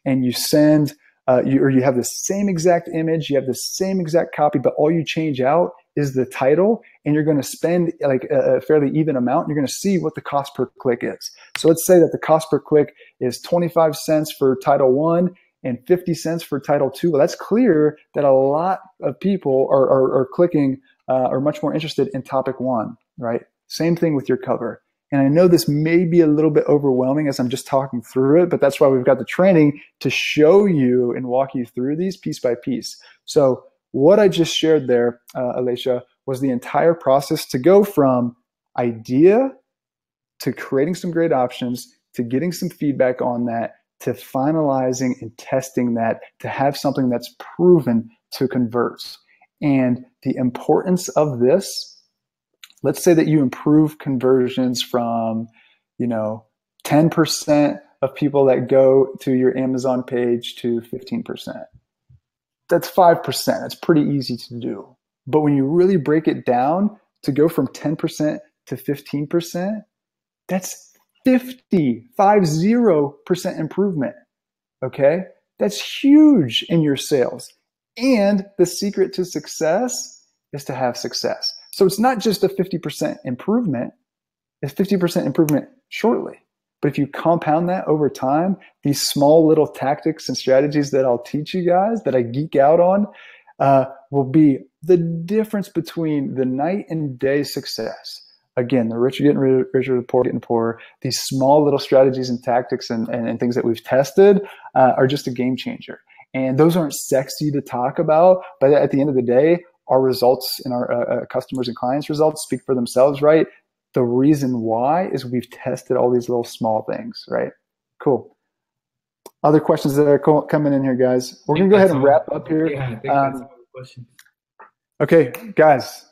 and you send, you have the same exact image, you have the same exact copy, but all you change out is the title, and you're going to spend like a fairly even amount, and you're going to see what the cost per click is. So let's say that the cost per click is 25 cents for title 1 and 50 cents for title 2. Well, that's clear that a lot of people are clicking, are much more interested in topic 1, right? Same thing with your cover. And I know this may be a little bit overwhelming as I'm just talking through it, but that's why we've got the training to show you and walk you through these piece by piece. So what I just shared there, Alicia, was the entire process to go from idea to creating some great options, to getting some feedback on that, to finalizing and testing that, to have something that's proven to convert. And the importance of this, let's say that you improve conversions from, 10% of people that go to your Amazon page to 15%. That's 5%. That's pretty easy to do. But when you really break it down to go from 10% to 15%, that's 50% improvement. Okay? That's huge in your sales. And the secret to success is to have success. So it's not just a 50% improvement, it's 50% improvement shortly. But if you compound that over time, these small little tactics and strategies that I'll teach you guys, that I geek out on, will be the difference between the night and day success. Again, the rich are getting richer, the poor are getting poorer. These small little strategies and tactics and things that we've tested are just a game changer. And those aren't sexy to talk about, but at the end of the day, our results and our customers and clients' results speak for themselves, right? The reason why is we've tested all these little small things, right? Cool. Other questions that are coming in here, guys. We're going to go ahead and wrap up here. Yeah, I think that's all the questions. Okay, guys,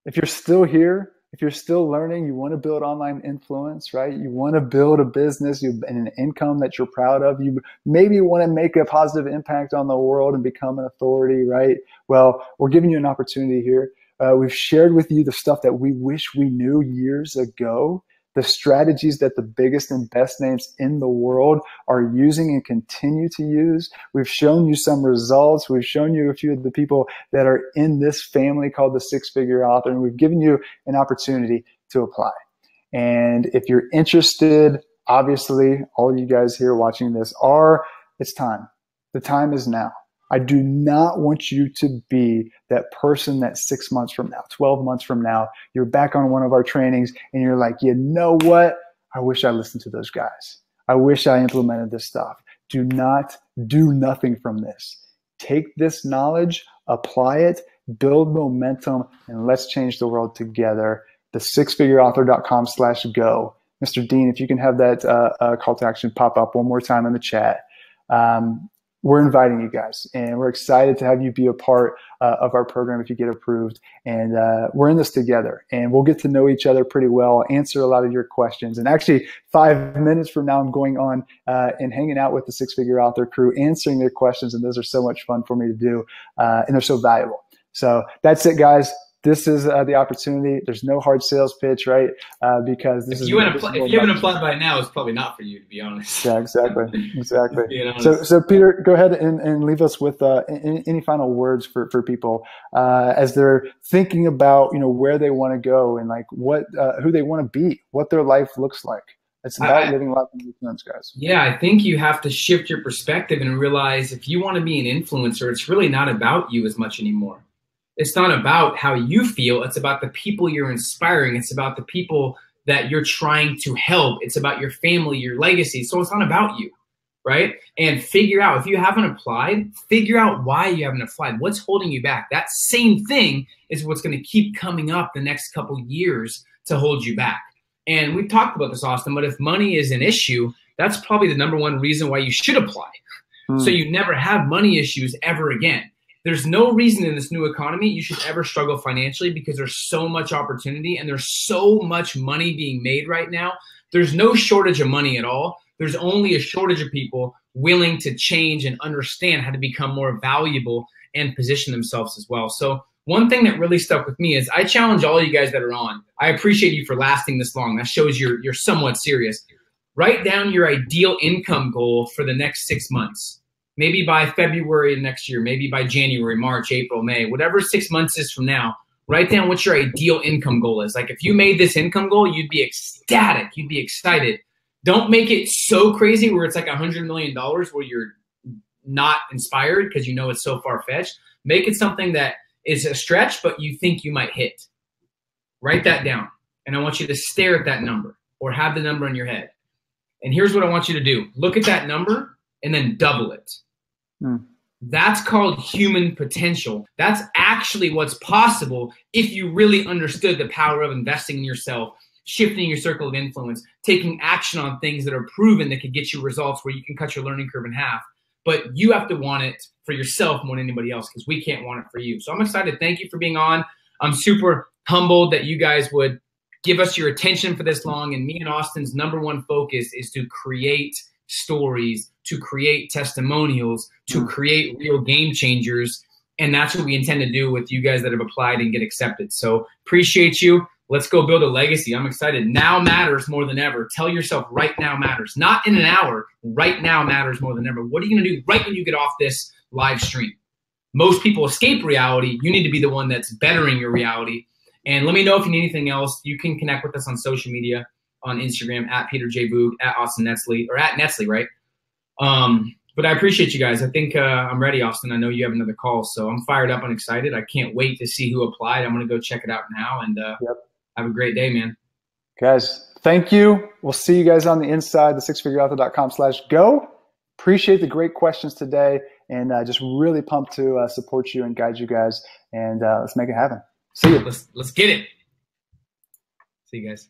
if you're still here, if you're still learning, you want to build online influence, right? You want to build a business and an income that you're proud of. You maybe want to make a positive impact on the world and become an authority, right? Well, we're giving you an opportunity here. We've shared with you the stuff that we wish we knew years ago, the strategies that the biggest and best names in the world are using and continue to use. We've shown you some results. We've shown you a few of the people that are in this family called the Six Figure Author, and we've given you an opportunity to apply. And if you're interested, obviously all of you guys here watching this it's time. The time is now. I do not want you to be that person that 6 months from now, 12 months from now, you're back on one of our trainings and you're like, you know what? I wish I listened to those guys. I wish I implemented this stuff. Do not do nothing from this. Take this knowledge, apply it, build momentum, and let's change the world together. The sixfigureauthor.com/go. Mr. Dean, if you can have that call to action pop up one more time in the chat. We're inviting you guys, and we're excited to have you be a part of our program if you get approved. And we're in this together, and we'll get to know each other pretty well, answer a lot of your questions. And actually, 5 minutes from now, I'm going on and hanging out with the Six Figure Author crew, answering their questions, and those are so much fun for me to do, and they're so valuable. So that's it, guys. This is the opportunity. There's no hard sales pitch, right? Because if you haven't applied by now, it's probably not for you, to be honest. Yeah, exactly. So Peter, go ahead and leave us with any final words for people as they're thinking about where they want to go and like who they want to be, what their life looks like. It's about living life in influence, guys. Yeah, I think you have to shift your perspective and realize if you want to be an influencer, it's really not about you as much anymore. It's not about how you feel. It's about the people you're inspiring. It's about the people that you're trying to help. It's about your family, your legacy. So it's not about you, right? And figure out, if you haven't applied, figure out why you haven't applied. What's holding you back? That same thing is what's going to keep coming up the next couple years to hold you back. And we've talked about this, Austin, but if money is an issue, that's probably the number one reason why you should apply. So you never have money issues ever again. There's no reason in this new economy you should ever struggle financially because there's so much opportunity and there's so much money being made right now. There's no shortage of money at all. There's only a shortage of people willing to change and understand how to become more valuable and position themselves as well. So one thing that really stuck with me is I challenge all you guys that are on. I appreciate you for lasting this long. That shows you're somewhat serious. Write down your ideal income goal for the next 6 months. Maybe by February of next year, maybe by January, March, April, May, whatever 6 months is from now, write down what your ideal income goal is. Like if you made this income goal, you'd be ecstatic. You'd be excited. Don't make it so crazy where it's like $100 million where you're not inspired because you know it's so far-fetched. Make it something that is a stretch, but you think you might hit. Write that down. And I want you to stare at that number or have the number in your head. And here's what I want you to do. Look at that number and then double it. That's called human potential. That's actually what's possible if you really understood the power of investing in yourself, shifting your circle of influence, taking action on things that are proven that could get you results where you can cut your learning curve in half. But you have to want it for yourself more than anybody else because we can't want it for you. So I'm excited. Thank you for being on. I'm super humbled that you guys would give us your attention for this long. And me and Austin's number one focus is to create stories, to create testimonials, to create real game changers. And that's what we intend to do with you guys that have applied and get accepted. So appreciate you. Let's go build a legacy. I'm excited. Now matters more than ever. Tell yourself right now matters. Not in an hour. Right now matters more than ever. What are you going to do right when you get off this live stream? Most people escape reality. You need to be the one that's bettering your reality. And let me know if you need anything else. You can connect with us on social media, on Instagram, at Peter J. Voog, at Austin Netsley, or at Netsley, right? But I appreciate you guys. I think I'm ready, Austin. I know you have another call, so I'm fired up and excited. I can't wait to see who applied. I'm going to go check it out now, and have a great day, man. Guys, thank you. We'll see you guys on the inside, the sixfigureauthor.com/go. Appreciate the great questions today, and just really pumped to support you and guide you guys, and let's make it happen. See you. Let's get it. See you guys.